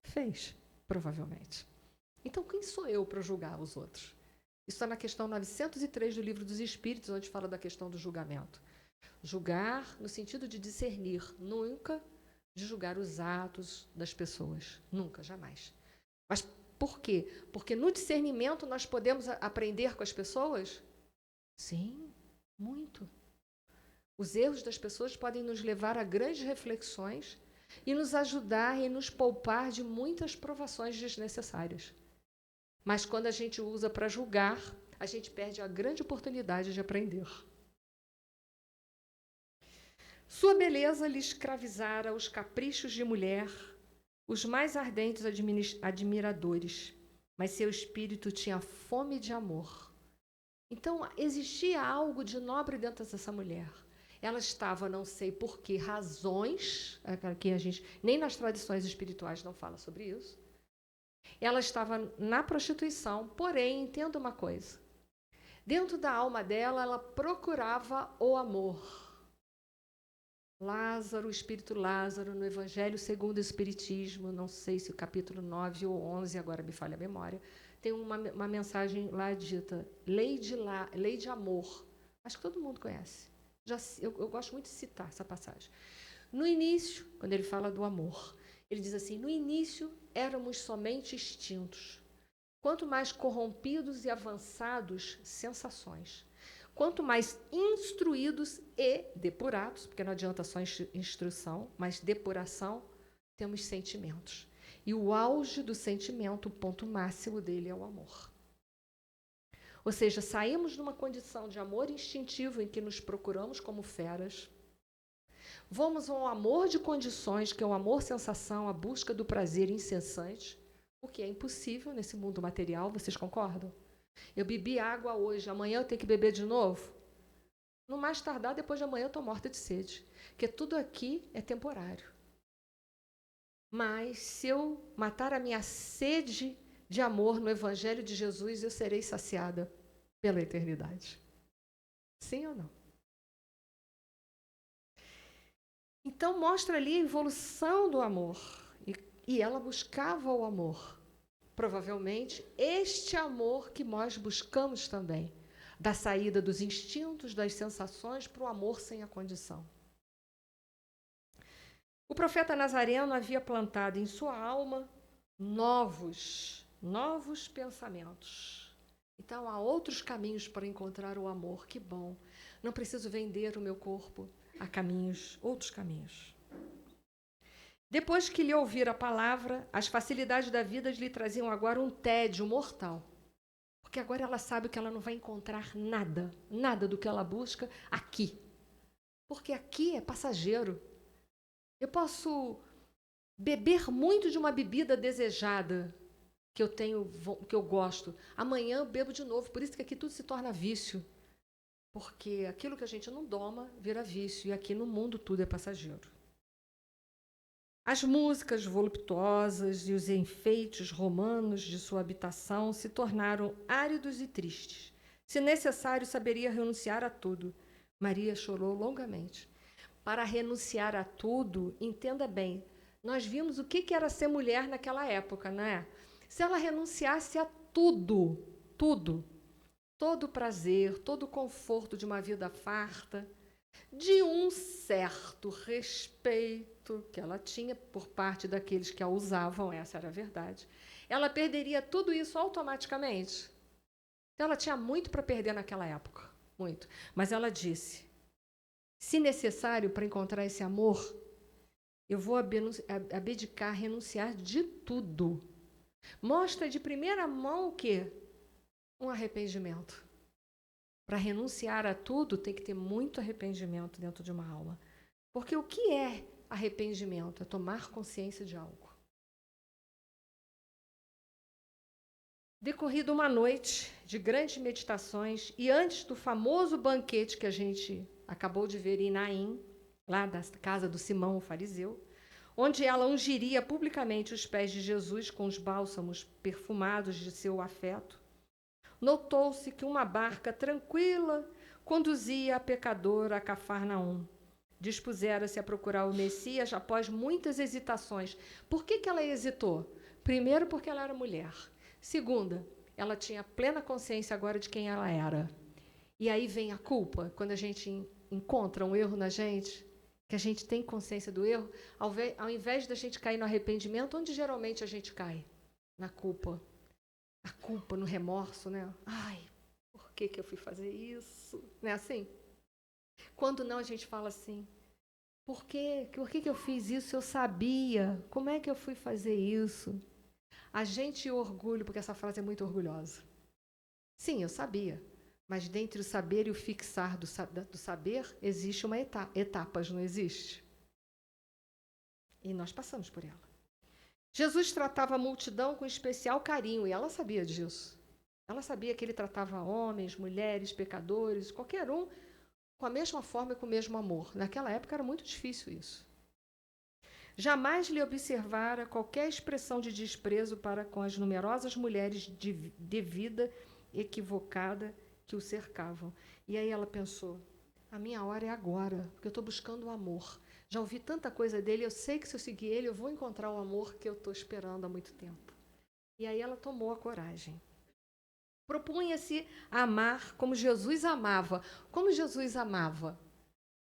fez, provavelmente. Então, quem sou eu para julgar os outros? Isso está na questão 903 do Livro dos Espíritos, onde fala da questão do julgamento. Julgar no sentido de discernir, nunca de julgar os atos das pessoas. Nunca, jamais. Mas por quê? Porque no discernimento nós podemos aprender com as pessoas? Sim, muito. Os erros das pessoas podem nos levar a grandes reflexões e nos ajudar e nos poupar de muitas provações desnecessárias. Mas quando a gente usa para julgar, a gente perde a grande oportunidade de aprender. Sua beleza lhe escravizara os caprichos de mulher, os mais ardentes admiradores, mas seu espírito tinha fome de amor. Então, existia algo de nobre dentro dessa mulher. Ela estava, não sei por que razões, que a gente nem nas tradições espirituais não fala sobre isso. Ela estava na prostituição, porém, entenda uma coisa. Dentro da alma dela, ela procurava o amor. Lázaro, o espírito Lázaro, no Evangelho segundo o Espiritismo, não sei se o capítulo 9 ou 11, agora me falha a memória, tem uma mensagem lá dita, lei de amor. Acho que todo mundo conhece. Eu gosto muito de citar essa passagem. No início, quando ele fala do amor, ele diz assim, no início éramos somente instintos, quanto mais corrompidos e avançados, sensações. Quanto mais instruídos e depurados, porque não adianta só instrução, mas depuração, temos sentimentos. E o auge do sentimento, o ponto máximo dele é o amor. Ou seja, saímos de uma condição de amor instintivo em que nos procuramos como feras, vamos ao amor de condições, que é o amor-sensação, a busca do prazer incessante, o que é impossível nesse mundo material, vocês concordam? Eu bebi água hoje, amanhã eu tenho que beber de novo? No mais tardar, depois de amanhã eu estou morta de sede. Porque tudo aqui é temporário. Mas se eu matar a minha sede de amor no Evangelho de Jesus, eu serei saciada pela eternidade. Sim ou não? Então mostra ali a evolução do amor. E ela buscava o amor. Provavelmente, este amor que nós buscamos também, da saída dos instintos, das sensações, para o amor sem a condição. O profeta Nazareno havia plantado em sua alma novos pensamentos. Então, há outros caminhos para encontrar o amor, que bom. Não preciso vender o meu corpo, há outros caminhos. Depois que lhe ouvira a palavra, as facilidades da vida lhe traziam agora um tédio mortal. Porque agora ela sabe que ela não vai encontrar nada do que ela busca aqui. Porque aqui é passageiro. Eu posso beber muito de uma bebida desejada que eu gosto. Amanhã eu bebo de novo. Por isso que aqui tudo se torna vício. Porque aquilo que a gente não doma vira vício. E aqui no mundo tudo é passageiro. As músicas voluptuosas e os enfeites romanos de sua habitação se tornaram áridos e tristes. Se necessário, saberia renunciar a tudo. Maria chorou longamente. Para renunciar a tudo, entenda bem, nós vimos o que era ser mulher naquela época, não é? Se ela renunciasse a tudo, tudo, todo o prazer, todo o conforto de uma vida farta, de um certo respeito que ela tinha por parte daqueles que a usavam, essa era a verdade, ela perderia tudo isso automaticamente. Então, ela tinha muito para perder naquela época, muito. Mas ela disse, se necessário para encontrar esse amor, eu vou abdicar, renunciar de tudo. Mostra de primeira mão o quê? Um arrependimento. Para renunciar a tudo, tem que ter muito arrependimento dentro de uma alma. Porque o que é arrependimento? É tomar consciência de algo. Decorrida uma noite de grandes meditações e antes do famoso banquete que a gente acabou de ver em Naim, lá da casa do Simão, o fariseu, onde ela ungiria publicamente os pés de Jesus com os bálsamos perfumados de seu afeto, notou-se que uma barca tranquila conduzia a pecadora a Cafarnaum. Dispusera-se a procurar o Messias após muitas hesitações. Por que ela hesitou? Primeiro, porque ela era mulher. Segunda, ela tinha plena consciência agora de quem ela era. E aí vem a culpa, quando a gente encontra um erro na gente, que a gente tem consciência do erro, ao invés da gente cair no arrependimento, onde geralmente a gente cai? Na culpa. A culpa, no remorso, né? Ai, por que eu fui fazer isso? Não é assim? Quando não, a gente fala assim, por que eu fiz isso? Eu sabia. Como é que eu fui fazer isso? A gente orgulho, porque essa frase é muito orgulhosa. Sim, eu sabia. Mas dentre o saber e o fixar do saber, existe uma etapas, não existe? E nós passamos por ela. Jesus tratava a multidão com especial carinho, e ela sabia disso. Ela sabia que ele tratava homens, mulheres, pecadores, qualquer um, com a mesma forma e com o mesmo amor. Naquela época era muito difícil isso. Jamais lhe observara qualquer expressão de desprezo para com as numerosas mulheres de vida equivocada que o cercavam. E aí ela pensou, a minha hora é agora, porque eu estou buscando o amor. Já ouvi tanta coisa dele, eu sei que se eu seguir ele, eu vou encontrar o amor que eu estou esperando há muito tempo. E aí ela tomou a coragem. Propunha-se a amar como Jesus amava. Como Jesus amava?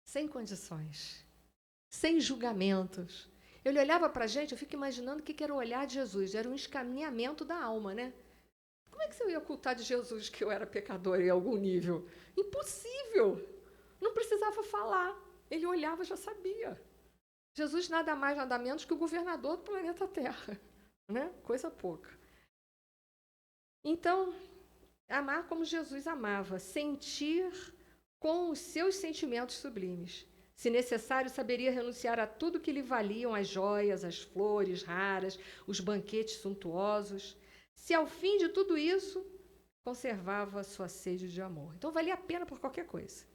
Sem condições, sem julgamentos. Ele olhava para a gente, eu fico imaginando o que era o olhar de Jesus. Era um escaminhamento da alma, né? Como é que você ia ocultar de Jesus que eu era pecadora em algum nível? Impossível! Não precisava falar. Ele olhava, já sabia. Jesus nada mais, nada menos que o governador do planeta Terra. Né? Coisa pouca. Então, amar como Jesus amava, sentir com os seus sentimentos sublimes. Se necessário, saberia renunciar a tudo que lhe valiam as joias, as flores raras, os banquetes suntuosos, se ao fim de tudo isso conservava a sua sede de amor. Então, valia a pena por qualquer coisa.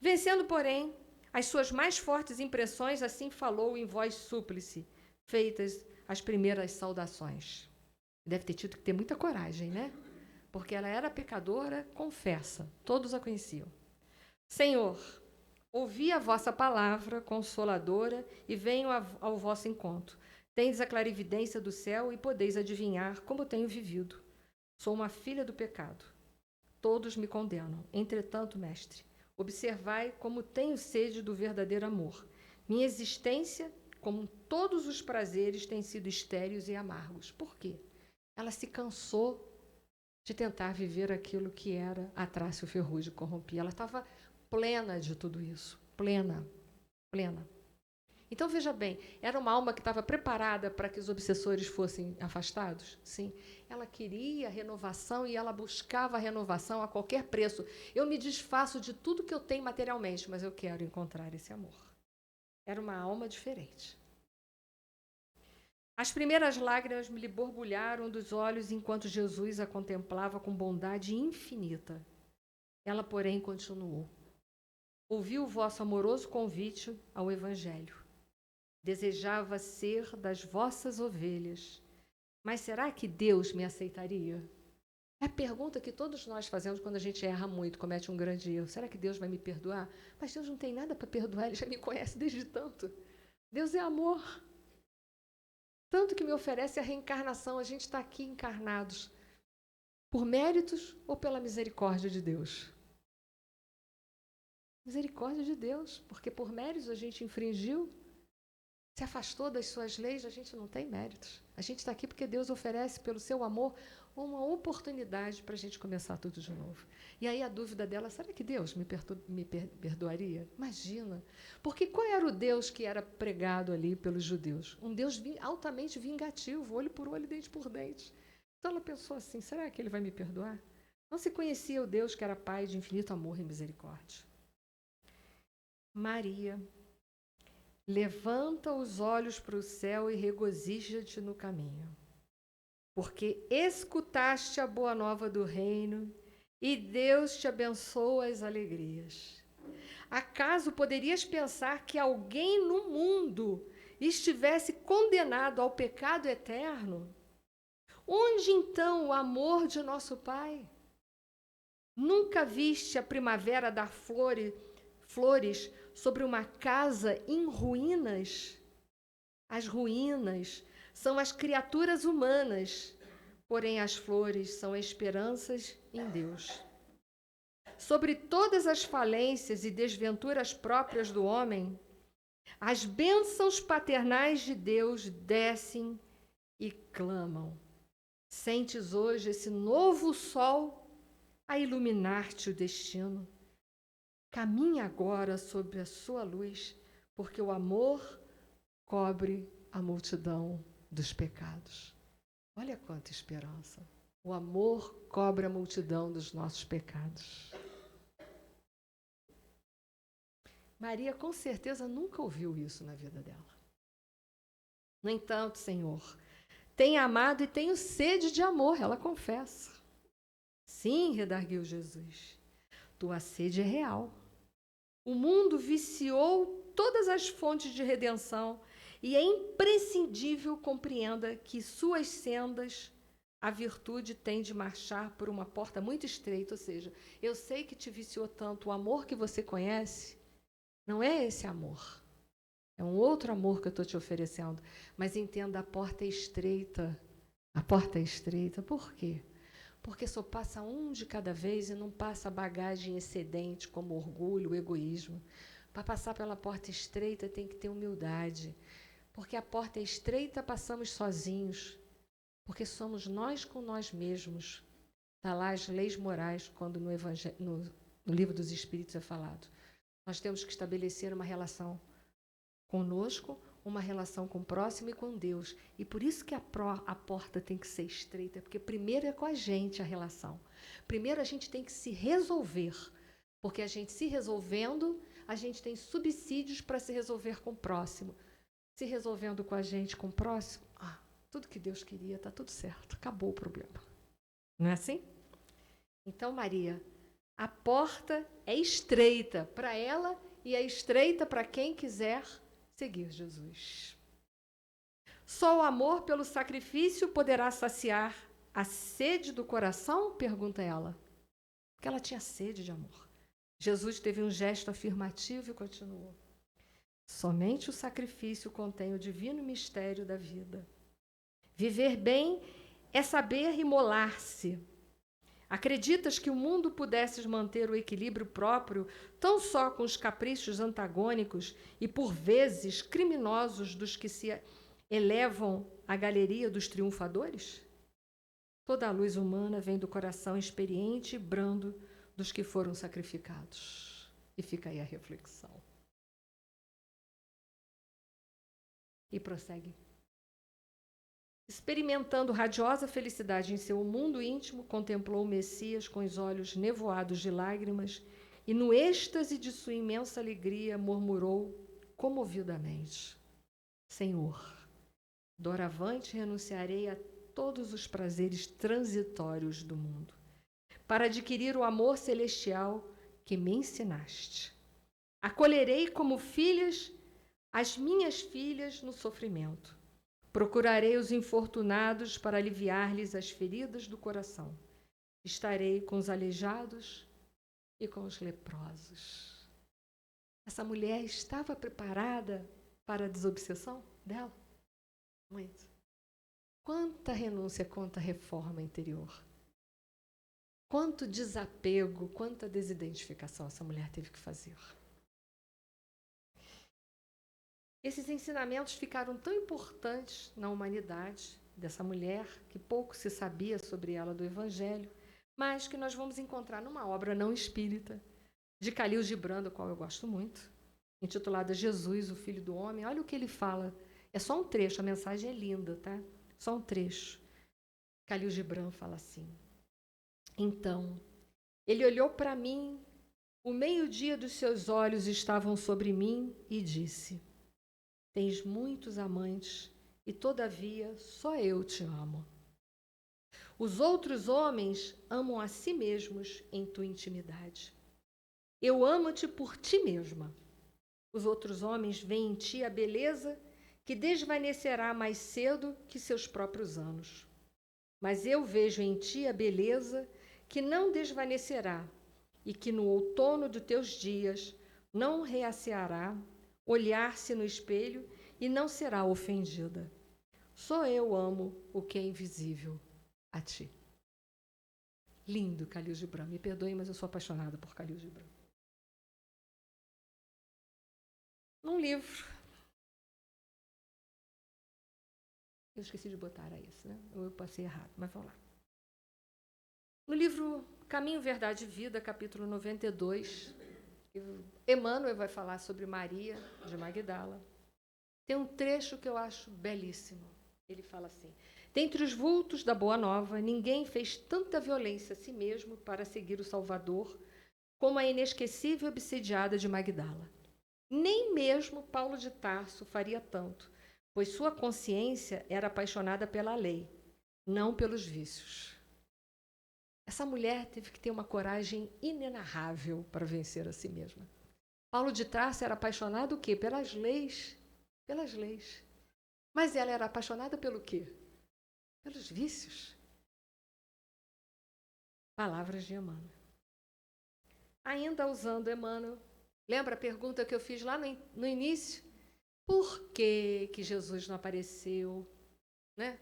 Vencendo, porém, as suas mais fortes impressões, assim falou em voz súplice, feitas as primeiras saudações. Deve ter tido que ter muita coragem, né? Porque ela era pecadora, confessa, todos a conheciam. Senhor, ouvi a vossa palavra consoladora e venho ao vosso encontro. Tendes a clarividência do céu e podeis adivinhar como tenho vivido. Sou uma filha do pecado. Todos me condenam. Entretanto, mestre, observai como tenho sede do verdadeiro amor. Minha existência, como todos os prazeres, tem sido estéreis e amargos. Por quê? Ela se cansou de tentar viver aquilo que era a traça e o ferrugem corrompia. Ela estava plena de tudo isso. Plena. Então, veja bem, era uma alma que estava preparada para que os obsessores fossem afastados? Sim. Ela queria renovação e ela buscava a renovação a qualquer preço. Eu me desfaço de tudo que eu tenho materialmente, mas eu quero encontrar esse amor. Era uma alma diferente. As primeiras lágrimas me lhe borbulharam dos olhos enquanto Jesus a contemplava com bondade infinita. Ela, porém, continuou. Ouvi o vosso amoroso convite ao Evangelho. Desejava ser das vossas ovelhas. Mas será que Deus me aceitaria? É a pergunta que todos nós fazemos quando a gente erra muito, comete um grande erro. Será que Deus vai me perdoar? Mas Deus não tem nada para perdoar, Ele já me conhece desde tanto. Deus é amor. Tanto que me oferece a reencarnação. A gente está aqui encarnados por méritos ou pela misericórdia de Deus? Misericórdia de Deus, porque por méritos a gente infringiu, se afastou das suas leis, a gente não tem méritos. A gente está aqui porque Deus oferece, pelo seu amor, uma oportunidade para a gente começar tudo de novo. E aí a dúvida dela, será que Deus me perdoaria? Imagina. Porque qual era o Deus que era pregado ali pelos judeus? Um Deus altamente vingativo, olho por olho, dente por dente. Então ela pensou assim, será que ele vai me perdoar? Não se conhecia o Deus que era Pai de infinito amor e misericórdia. Maria, levanta os olhos para o céu e regozija-te no caminho, porque escutaste a boa nova do reino e Deus te abençoa as alegrias. Acaso poderias pensar que alguém no mundo estivesse condenado ao pecado eterno? Onde então o amor de nosso Pai? Nunca viste a primavera dar flores sobre uma casa em ruínas? As ruínas são as criaturas humanas, porém as flores são esperanças em Deus. Sobre todas as falências e desventuras próprias do homem, as bênçãos paternais de Deus descem e clamam. Sentes hoje esse novo sol a iluminar-te o destino. Caminha agora sob a sua luz, porque o amor cobre a multidão dos pecados. Olha quanta esperança. O amor cobre a multidão dos nossos pecados. Maria, com certeza, nunca ouviu isso na vida dela. No entanto, Senhor, tenho amado e tenho sede de amor, ela confessa. Sim, redarguiu Jesus, tua sede é real. O mundo viciou todas as fontes de redenção e é imprescindível compreenda que suas sendas a virtude tem de marchar por uma porta muito estreita, ou seja, eu sei que te viciou tanto, o amor que você conhece não é esse amor. É um outro amor que eu estou te oferecendo. Mas entenda, a porta é estreita. A porta é estreita. Por quê? Porque só passa um de cada vez e não passa bagagem excedente, como orgulho, egoísmo. Para passar pela porta estreita tem que ter humildade. Porque a porta é estreita, passamos sozinhos. Porque somos nós com nós mesmos. Está lá as leis morais, quando no Livro dos Espíritos é falado. Nós temos que estabelecer uma relação conosco, uma relação com o próximo e com Deus. E por isso que a porta tem que ser estreita, porque primeiro é com a gente a relação. Primeiro a gente tem que se resolver, porque a gente se resolvendo, a gente tem subsídios para se resolver com o próximo. Se resolvendo com a gente, com o próximo, tudo que Deus queria, está tudo certo, acabou o problema. Não é assim? Então, Maria, a porta é estreita para ela e é estreita para quem quiser seguir Jesus. Só o amor pelo sacrifício poderá saciar a sede do coração? Pergunta ela. Porque ela tinha sede de amor. Jesus teve um gesto afirmativo e continuou. Somente o sacrifício contém o divino mistério da vida. Viver bem é saber imolar-se. Acreditas que o mundo pudesse manter o equilíbrio próprio tão só com os caprichos antagônicos e, por vezes, criminosos dos que se elevam à galeria dos triunfadores? Toda a luz humana vem do coração experiente e brando dos que foram sacrificados. E fica aí a reflexão. E prossegue. Experimentando radiosa felicidade em seu mundo íntimo, contemplou o Messias com os olhos nevoados de lágrimas e, no êxtase de sua imensa alegria, murmurou comovidamente: Senhor, doravante renunciarei a todos os prazeres transitórios do mundo, para adquirir o amor celestial que me ensinaste. Acolherei como filhas as minhas filhas no sofrimento. Procurarei os infortunados para aliviar-lhes as feridas do coração. Estarei com os aleijados e com os leprosos. Essa mulher estava preparada para a desobsessão dela? Muito. Quanta renúncia, quanta reforma interior. Quanto desapego, quanta desidentificação essa mulher teve que fazer. Esses ensinamentos ficaram tão importantes na humanidade dessa mulher, que pouco se sabia sobre ela do Evangelho, mas que nós vamos encontrar numa obra não espírita, de Khalil Gibran, do qual eu gosto muito, intitulada Jesus, o Filho do Homem. Olha o que ele fala. É só um trecho, a mensagem é linda, tá? Só um trecho. Khalil Gibran fala assim: então, ele olhou para mim, o meio-dia dos seus olhos estavam sobre mim e disse: tens muitos amantes e, todavia, só eu te amo. Os outros homens amam a si mesmos em tua intimidade. Eu amo-te por ti mesma. Os outros homens veem em ti a beleza que desvanecerá mais cedo que seus próprios anos. Mas eu vejo em ti a beleza que não desvanecerá e que no outono dos teus dias não reaceará, olhar-se no espelho e não será ofendida. Só eu amo o que é invisível a ti. Lindo, Khalil Gibran. Me perdoe, mas eu sou apaixonada por Khalil Gibran. Num livro. Eu esqueci de botar isso, né? Eu passei errado, mas vamos lá. No livro Caminho, Verdade e Vida, capítulo 92, Emmanuel vai falar sobre Maria de Magdala. Tem um trecho que eu acho belíssimo. Ele fala assim: dentre os vultos da Boa Nova, ninguém fez tanta violência a si mesmo para seguir o Salvador como a inesquecível obsidiada de Magdala. Nem mesmo Paulo de Tarso faria tanto, pois sua consciência era apaixonada pela lei, não pelos vícios. Essa mulher teve que ter uma coragem inenarrável para vencer a si mesma. Paulo de Tarso era apaixonado o quê? Pelas leis. Pelas leis. Mas ela era apaixonada pelo quê? Pelos vícios. Palavras de Emmanuel. Ainda usando Emmanuel, lembra a pergunta que eu fiz lá no início? Por que Jesus não apareceu? Né?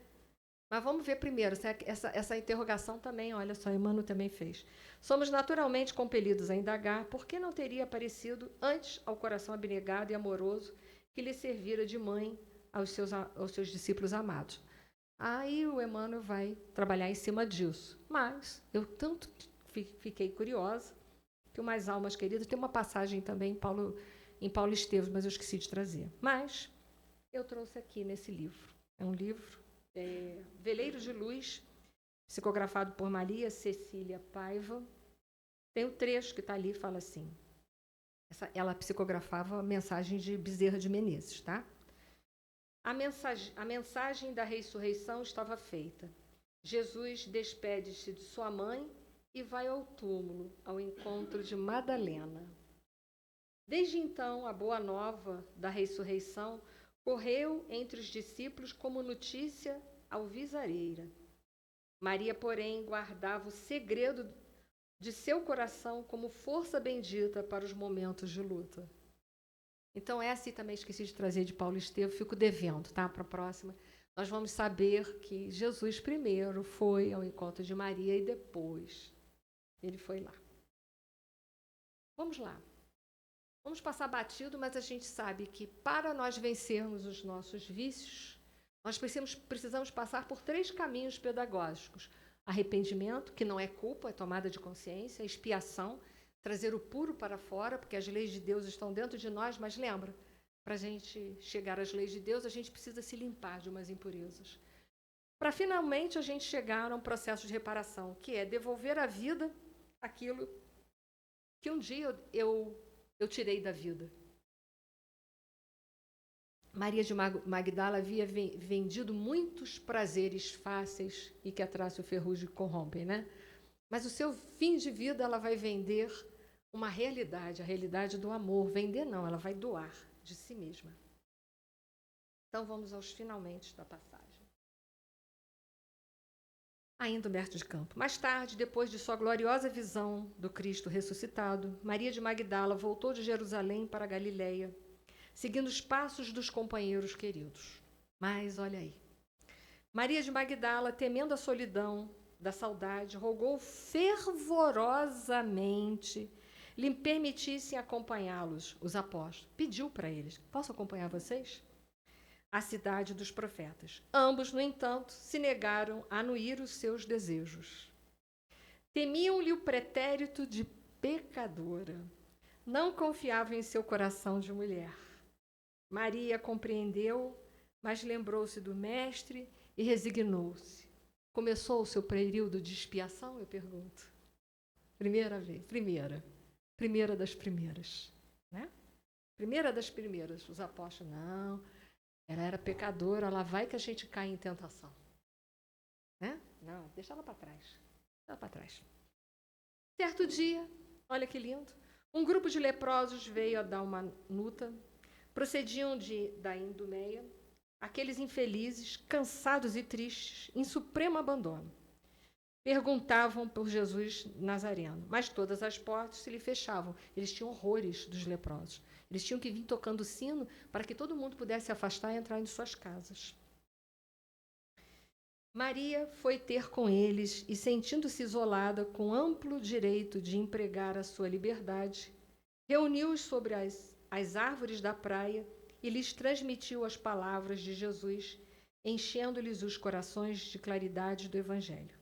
Mas vamos ver primeiro, essa interrogação também, olha só, Emmanuel também fez. Somos naturalmente compelidos a indagar por que não teria aparecido antes ao coração abnegado e amoroso que lhe servira de mãe aos seus discípulos amados. Aí o Emmanuel vai trabalhar em cima disso. Mas eu tanto fiquei curiosa que o Mais Almas Queridas tem uma passagem também em Paulo Esteves, mas eu esqueci de trazer. Mas eu trouxe aqui nesse livro. É um livro, Veleiros de Luz, psicografado por Maria Cecília Paiva. Tem um trecho que está ali, fala assim. Ela psicografava a mensagem de Bezerra de Menezes, tá? A mensagem da ressurreição estava feita. Jesus despede-se de sua mãe e vai ao túmulo, ao encontro de Madalena. Desde então, a boa nova da ressurreição correu entre os discípulos como notícia alvisareira. Maria, porém, guardava o segredo de seu coração como força bendita para os momentos de luta. Então, essa e também esqueci de trazer de Paulo Esteves, fico devendo, tá? Para a próxima. Nós vamos saber que Jesus primeiro foi ao encontro de Maria e depois ele foi lá. Vamos lá. Vamos passar batido, mas a gente sabe que para nós vencermos os nossos vícios, nós precisamos passar por 3 caminhos pedagógicos. Arrependimento, que não é culpa, é tomada de consciência. Expiação, trazer o puro para fora, porque as leis de Deus estão dentro de nós, mas lembra, para a gente chegar às leis de Deus, a gente precisa se limpar de umas impurezas. Para finalmente a gente chegar a um processo de reparação, que é devolver à vida aquilo que um dia eu tirei da vida. Maria de Magdala havia vendido muitos prazeres fáceis e que a traça e o ferrugem corrompem, né? Mas o seu fim de vida ela vai vender uma realidade, a realidade do amor. Vender não, ela vai doar de si mesma. Então vamos aos finalmente da passagem. Ainda Humberto de Campos. Mais tarde, depois de sua gloriosa visão do Cristo ressuscitado, Maria de Magdala voltou de Jerusalém para a Galiléia, seguindo os passos dos companheiros queridos. Mas olha aí. Maria de Magdala, temendo a solidão da saudade, rogou fervorosamente lhe permitissem acompanhá-los, os apóstolos. Pediu para eles: posso acompanhar vocês? A cidade dos profetas. Ambos, no entanto, se negaram a anuir os seus desejos. Temiam-lhe o pretérito de pecadora. Não confiavam em seu coração de mulher. Maria compreendeu, mas lembrou-se do mestre e resignou-se. Começou o seu período de expiação, eu pergunto. Primeira vez, primeira das primeiras, né? Primeira das primeiras, os apóstolos, não, ela era pecadora, lá vai que a gente cai em tentação. Né? Não, deixa ela para trás. Deixa ela para trás. Certo dia, olha que lindo, um grupo de leprosos veio a dar uma nuta, procediam da Idumeia, aqueles infelizes, cansados e tristes, em supremo abandono. Perguntavam por Jesus Nazareno, mas todas as portas se lhe fechavam. Eles tinham horrores dos leprosos. Eles tinham que vir tocando sino para que todo mundo pudesse se afastar e entrar em suas casas. Maria foi ter com eles e, sentindo-se isolada, com amplo direito de empregar a sua liberdade, reuniu-os sobre as árvores da praia e lhes transmitiu as palavras de Jesus, enchendo-lhes os corações de claridade do Evangelho.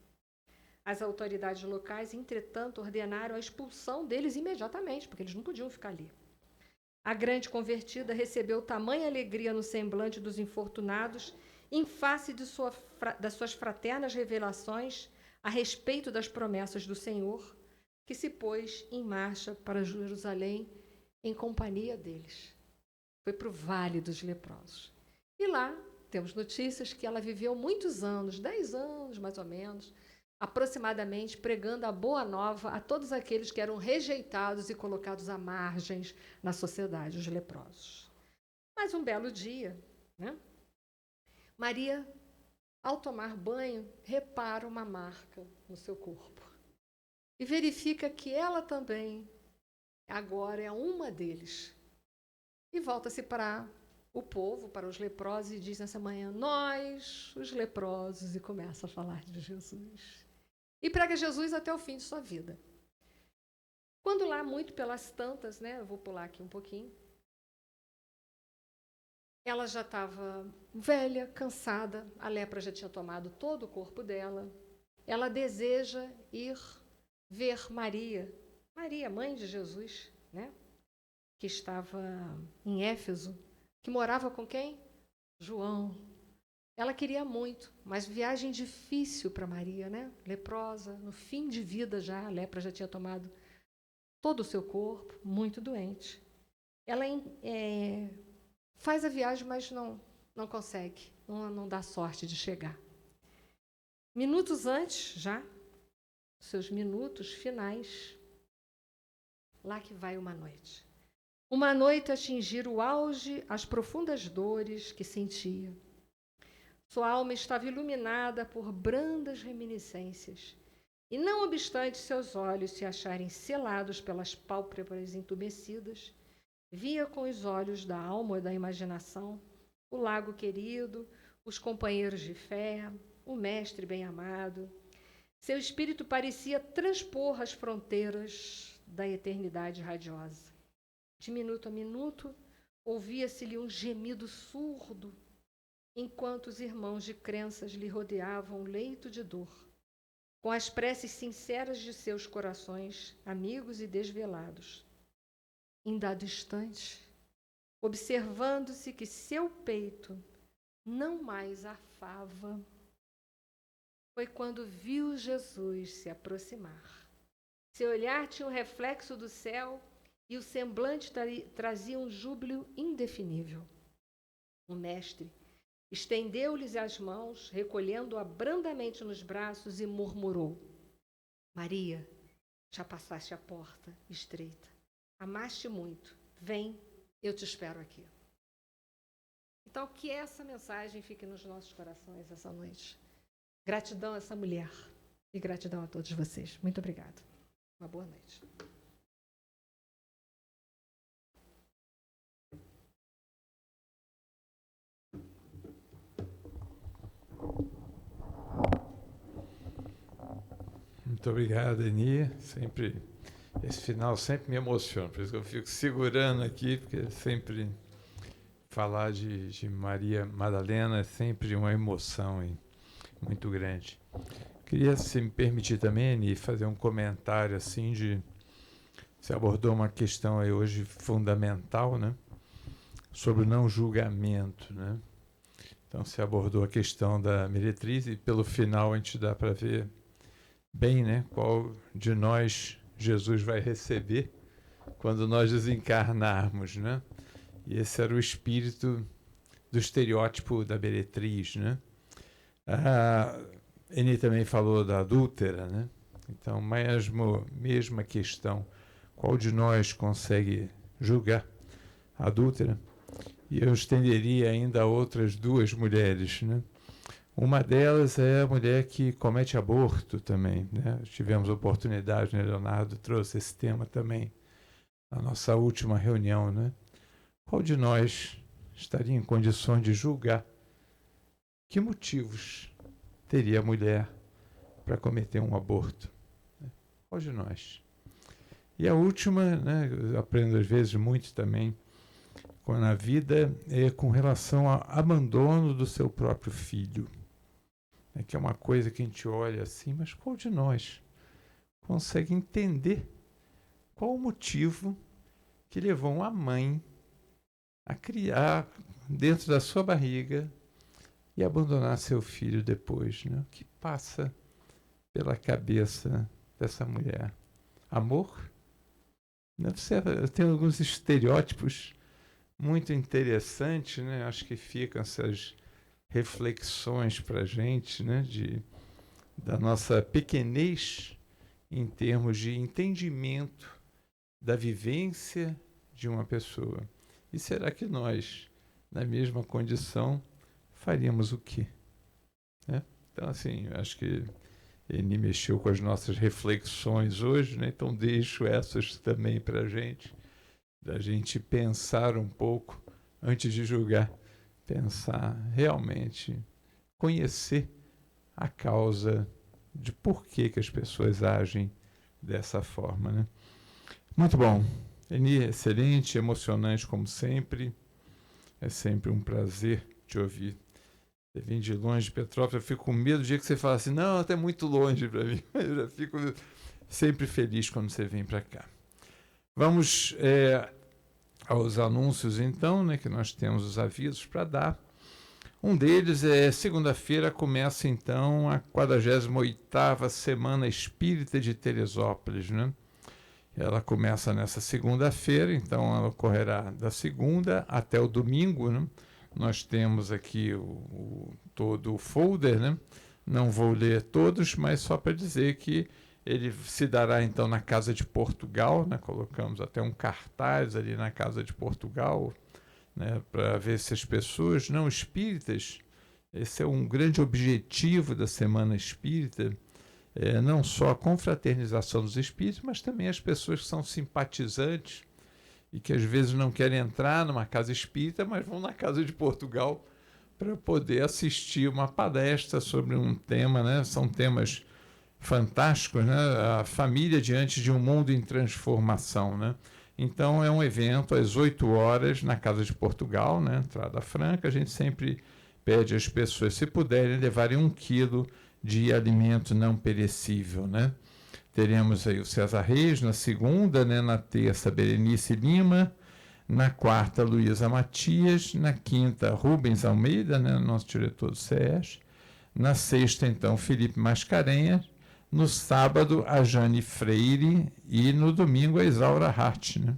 As autoridades locais, entretanto, ordenaram a expulsão deles imediatamente, porque eles não podiam ficar ali. A grande convertida recebeu tamanha alegria no semblante dos infortunados, em face das suas fraternas revelações a respeito das promessas do Senhor, que se pôs em marcha para Jerusalém em companhia deles. Foi para o Vale dos Leprosos. E lá temos notícias que ela viveu muitos anos, 10 anos mais ou menos, aproximadamente, pregando a boa nova a todos aqueles que eram rejeitados e colocados à margens na sociedade, os leprosos. Mas um belo dia, né? Maria, ao tomar banho, repara uma marca no seu corpo e verifica que ela também agora é uma deles. E volta-se para o povo, para os leprosos, e diz nessa manhã: nós, os leprosos, e começa a falar de Jesus. E prega Jesus até o fim de sua vida. Quando lá, muito pelas tantas, né, eu vou pular aqui um pouquinho, ela já estava velha, cansada, a lepra já tinha tomado todo o corpo dela. Ela deseja ir ver Maria, mãe de Jesus, né, que estava em Éfeso, que morava com quem? João. Ela queria muito, mas viagem difícil para Maria, né? Leprosa, no fim de vida já, a lepra já tinha tomado todo o seu corpo, muito doente. Ela faz a viagem, mas não consegue, não dá sorte de chegar. Minutos antes, já, seus minutos finais, lá que vai uma noite. Uma noite a atingir o auge, as profundas dores que sentia. Sua alma estava iluminada por brandas reminiscências, e não obstante seus olhos se acharem selados pelas pálpebras entumecidas, via com os olhos da alma e da imaginação o lago querido, os companheiros de fé, o mestre bem-amado. Seu espírito parecia transpor as fronteiras da eternidade radiosa. De minuto a minuto, ouvia-se-lhe um gemido surdo, enquanto os irmãos de crenças lhe rodeavam o leito de dor, com as preces sinceras de seus corações, amigos e desvelados. Em dado instante, observando-se que seu peito não mais arfava, foi quando viu Jesus se aproximar. Seu olhar tinha um reflexo do céu e o semblante trazia um júbilo indefinível. O mestre estendeu-lhes as mãos, recolhendo-a brandamente nos braços, e murmurou: Maria, já passaste a porta estreita. Amaste muito. Vem, eu te espero aqui. Então, que essa mensagem fique nos nossos corações essa noite. Gratidão a essa mulher e gratidão a todos vocês. Muito obrigada. Uma boa noite. Muito obrigado, Eni. Esse final sempre me emociona, por isso que eu fico segurando aqui, porque sempre falar de Maria Madalena é sempre uma emoção muito grande. Queria, se me permitir também, Eni, fazer um comentário assim você abordou uma questão aí hoje fundamental, né? Sobre o não julgamento, né? Então, você abordou a questão da meretriz e pelo final a gente dá para ver bem, né? Qual de nós Jesus vai receber quando nós desencarnarmos, né? E esse era o espírito do estereótipo da meretriz, né? Eni também falou da adúltera, né? Então, mesma questão. Qual de nós consegue julgar a adúltera? E eu estenderia ainda a outras duas mulheres, né? Uma delas é a mulher que comete aborto também, né? Tivemos oportunidade, né? Leonardo trouxe esse tema também na nossa última reunião, né? Qual de nós estaria em condições de julgar que motivos teria a mulher para cometer um aborto? Qual de nós? E a última, né? Eu aprendo às vezes muito também, quando a vida é com relação ao abandono do seu próprio filho. Que é uma coisa que a gente olha assim, mas qual de nós consegue entender qual o motivo que levou uma mãe a criar dentro da sua barriga e abandonar seu filho depois, né? O que passa pela cabeça dessa mulher? Amor? Tem alguns estereótipos muito interessantes, né? Acho que ficam essas reflexões para a gente, né? Da nossa pequenez em termos de entendimento da vivência de uma pessoa. E será que nós, na mesma condição, faríamos o quê? Né? Então, assim, acho que ele mexeu com as nossas reflexões hoje, né? Então deixo essas também para a gente, da gente pensar um pouco antes de julgar, pensar realmente, conhecer a causa de por que as pessoas agem dessa forma, né? Muito bom. Eni, excelente, emocionante como sempre. É sempre um prazer te ouvir. Você vem de longe de Petrópolis, eu fico com medo do dia que você fala assim, não, até muito longe para mim. Eu já fico sempre feliz quando você vem para cá. Vamos aos anúncios, então, né, que nós temos os avisos para dar. Um deles é, segunda-feira, começa, então, a 48ª Semana Espírita de Teresópolis, né? Ela começa nessa segunda-feira, então ela ocorrerá da segunda até o domingo, né? Nós temos aqui todo o folder, né? Não vou ler todos, mas só para dizer que ele se dará então na Casa de Portugal, né? Colocamos até um cartaz ali na Casa de Portugal, né? Para ver se as pessoas não espíritas, esse é um grande objetivo da Semana Espírita, não só a confraternização dos espíritos, mas também as pessoas que são simpatizantes e que às vezes não querem entrar numa casa espírita, mas vão na Casa de Portugal para poder assistir uma palestra sobre um tema, né? São temas fantásticos, né? A família diante de um mundo em transformação, né? Então é um evento às 8 horas na Casa de Portugal, né? Entrada franca. A gente sempre pede às pessoas, se puderem, levarem 1 quilo de alimento não perecível, né? Teremos aí o César Reis na segunda, né? Na terça, Berenice Lima, na quarta, Luísa Matias, na quinta, Rubens Almeida, né? Nosso diretor do SES, na sexta, então, Felipe Mascarenhas, no sábado, a Jane Freire e no domingo, a Isaura Hart, né?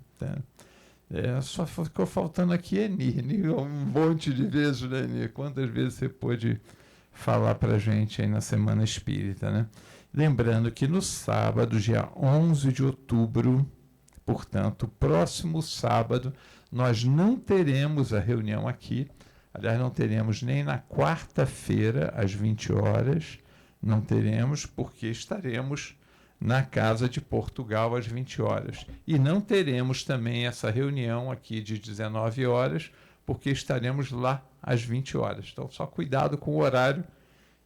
Só ficou faltando aqui Eni, um monte de vezes, né, Eni? Quantas vezes você pôde falar para a gente aí na Semana Espírita, né? Lembrando que no sábado, dia 11 de outubro, portanto, próximo sábado, nós não teremos a reunião aqui, Aliás, não teremos nem na quarta-feira, às 20 horas, não teremos, porque estaremos na Casa de Portugal às 20 horas. E não teremos também essa reunião aqui de 19 horas, porque estaremos lá às 20 horas. Então, só cuidado com o horário,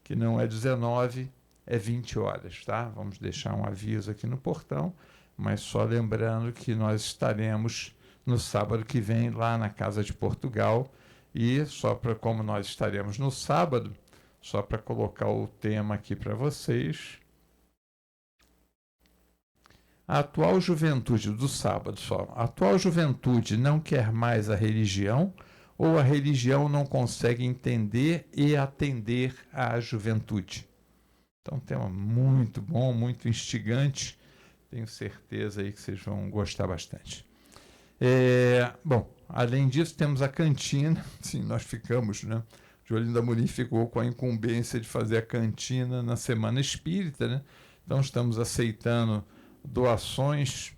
que não é 19, é 20 horas, tá? Vamos deixar um aviso aqui no portão, mas só lembrando que nós estaremos no sábado que vem lá na Casa de Portugal. E só para, como nós estaremos no sábado, só para colocar o tema aqui para vocês. A atual juventude do sábado só. A atual juventude não quer mais a religião ou a religião não consegue entender e atender à juventude? Então, tema muito bom, muito instigante. Tenho certeza aí que vocês vão gostar bastante. Bom, além disso, temos a cantina. Sim, nós ficamos, né? Jolinda Amorim ficou com a incumbência de fazer a cantina na Semana Espírita, né? Então, estamos aceitando doações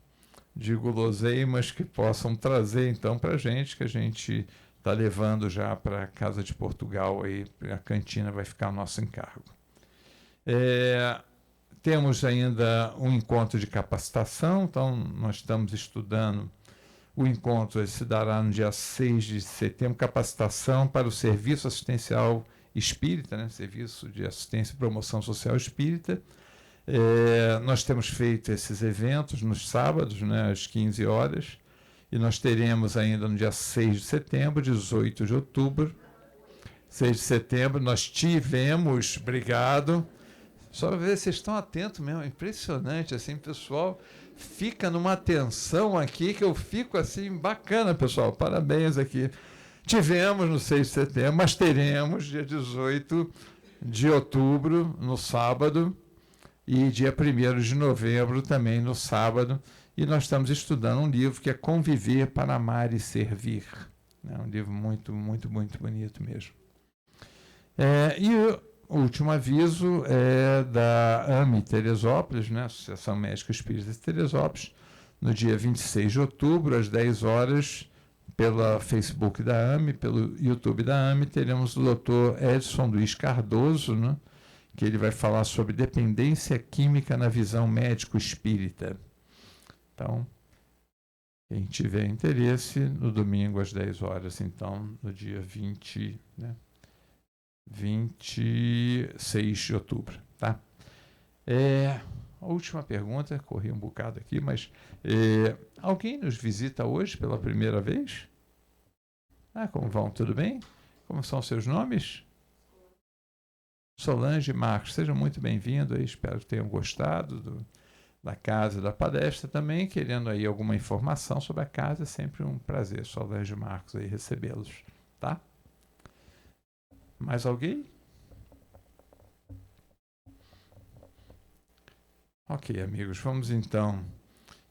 de guloseimas que possam trazer, então, para a gente, que a gente está levando já para a Casa de Portugal, aí, a cantina vai ficar a nosso encargo. Temos ainda um encontro de capacitação, então, nós estamos estudando. O encontro se dará no dia 6 de setembro, capacitação para o Serviço Assistencial Espírita, né? Serviço de Assistência e Promoção Social Espírita. Nós temos feito esses eventos nos sábados, né, às 15 horas, e nós teremos ainda no dia 6 de setembro, 18 de outubro, 6 de setembro, nós tivemos, obrigado, só para ver se vocês estão atentos mesmo, impressionante, assim, pessoal, fica numa atenção aqui que eu fico assim, bacana, pessoal, parabéns aqui. Tivemos no 6 de setembro, mas teremos dia 18 de outubro, no sábado, e dia 1º de novembro também no sábado, e nós estamos estudando um livro que é Conviver para Amar e Servir. É um livro muito, muito, muito bonito mesmo. E o último aviso é da AME Teresópolis, né, Associação Médica Espírita de Teresópolis, no dia 26 de outubro, às 10 horas, pela Facebook da AME, pelo YouTube da AME, teremos o Dr. Edson Luiz Cardoso, né, que ele vai falar sobre dependência química na visão médico-espírita. Então, quem tiver interesse, no domingo às 10 horas, então, no dia 26 de outubro. Tá? A última pergunta, corri um bocado aqui, mas alguém nos visita hoje pela primeira vez? Como vão? Tudo bem? Como são seus nomes? Solange e Marcos, sejam muito bem-vindos, espero que tenham gostado da casa e da palestra também, querendo aí alguma informação sobre a casa, é sempre um prazer, Solange e Marcos, aí recebê-los, tá? Mais alguém? Ok, amigos, vamos então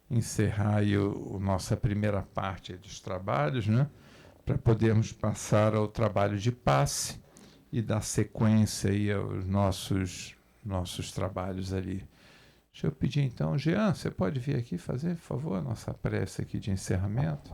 encerrar aí nossa primeira parte dos trabalhos, né? Para podermos passar ao trabalho de passe e dar sequência aí aos nossos trabalhos ali. Deixa eu pedir então, Jean, você pode vir aqui fazer, por favor, a nossa prece aqui de encerramento?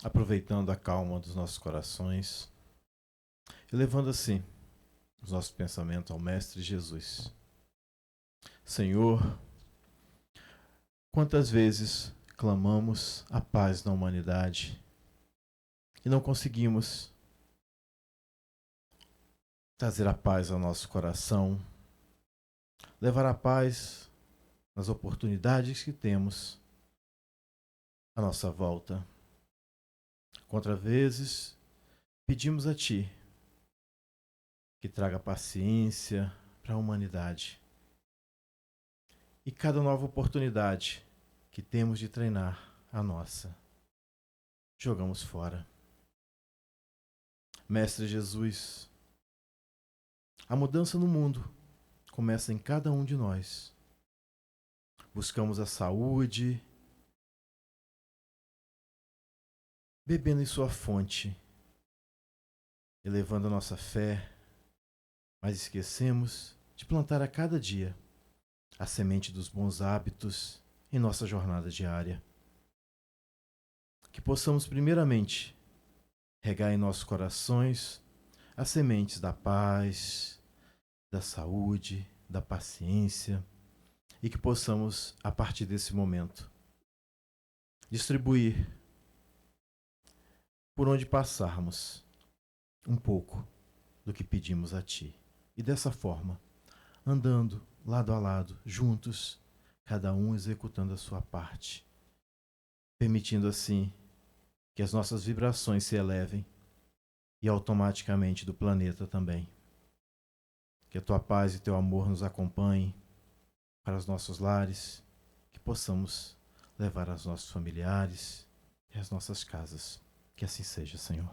Aproveitando a calma dos nossos corações e levando assim os nossos pensamentos ao Mestre Jesus. Senhor, quantas vezes clamamos a paz na humanidade e não conseguimos trazer a paz ao nosso coração, levar a paz nas oportunidades que temos à nossa volta. Quantas vezes pedimos a Ti que traga paciência para a humanidade. E cada nova oportunidade que temos de treinar a nossa, jogamos fora. Mestre Jesus, a mudança no mundo começa em cada um de nós. Buscamos a saúde, bebendo em sua fonte, elevando a nossa fé, mas esquecemos de plantar a cada dia a semente dos bons hábitos em nossa jornada diária. Que possamos, primeiramente, regar em nossos corações as sementes da paz, da saúde, da paciência, e que possamos, a partir desse momento, distribuir por onde passarmos um pouco do que pedimos a Ti. E dessa forma, andando lado a lado, juntos, cada um executando a sua parte, permitindo assim que as nossas vibrações se elevem e automaticamente do planeta também. Que a Tua paz e Teu amor nos acompanhem para os nossos lares, que possamos levar aos nossos familiares e às nossas casas. Que assim seja, Senhor.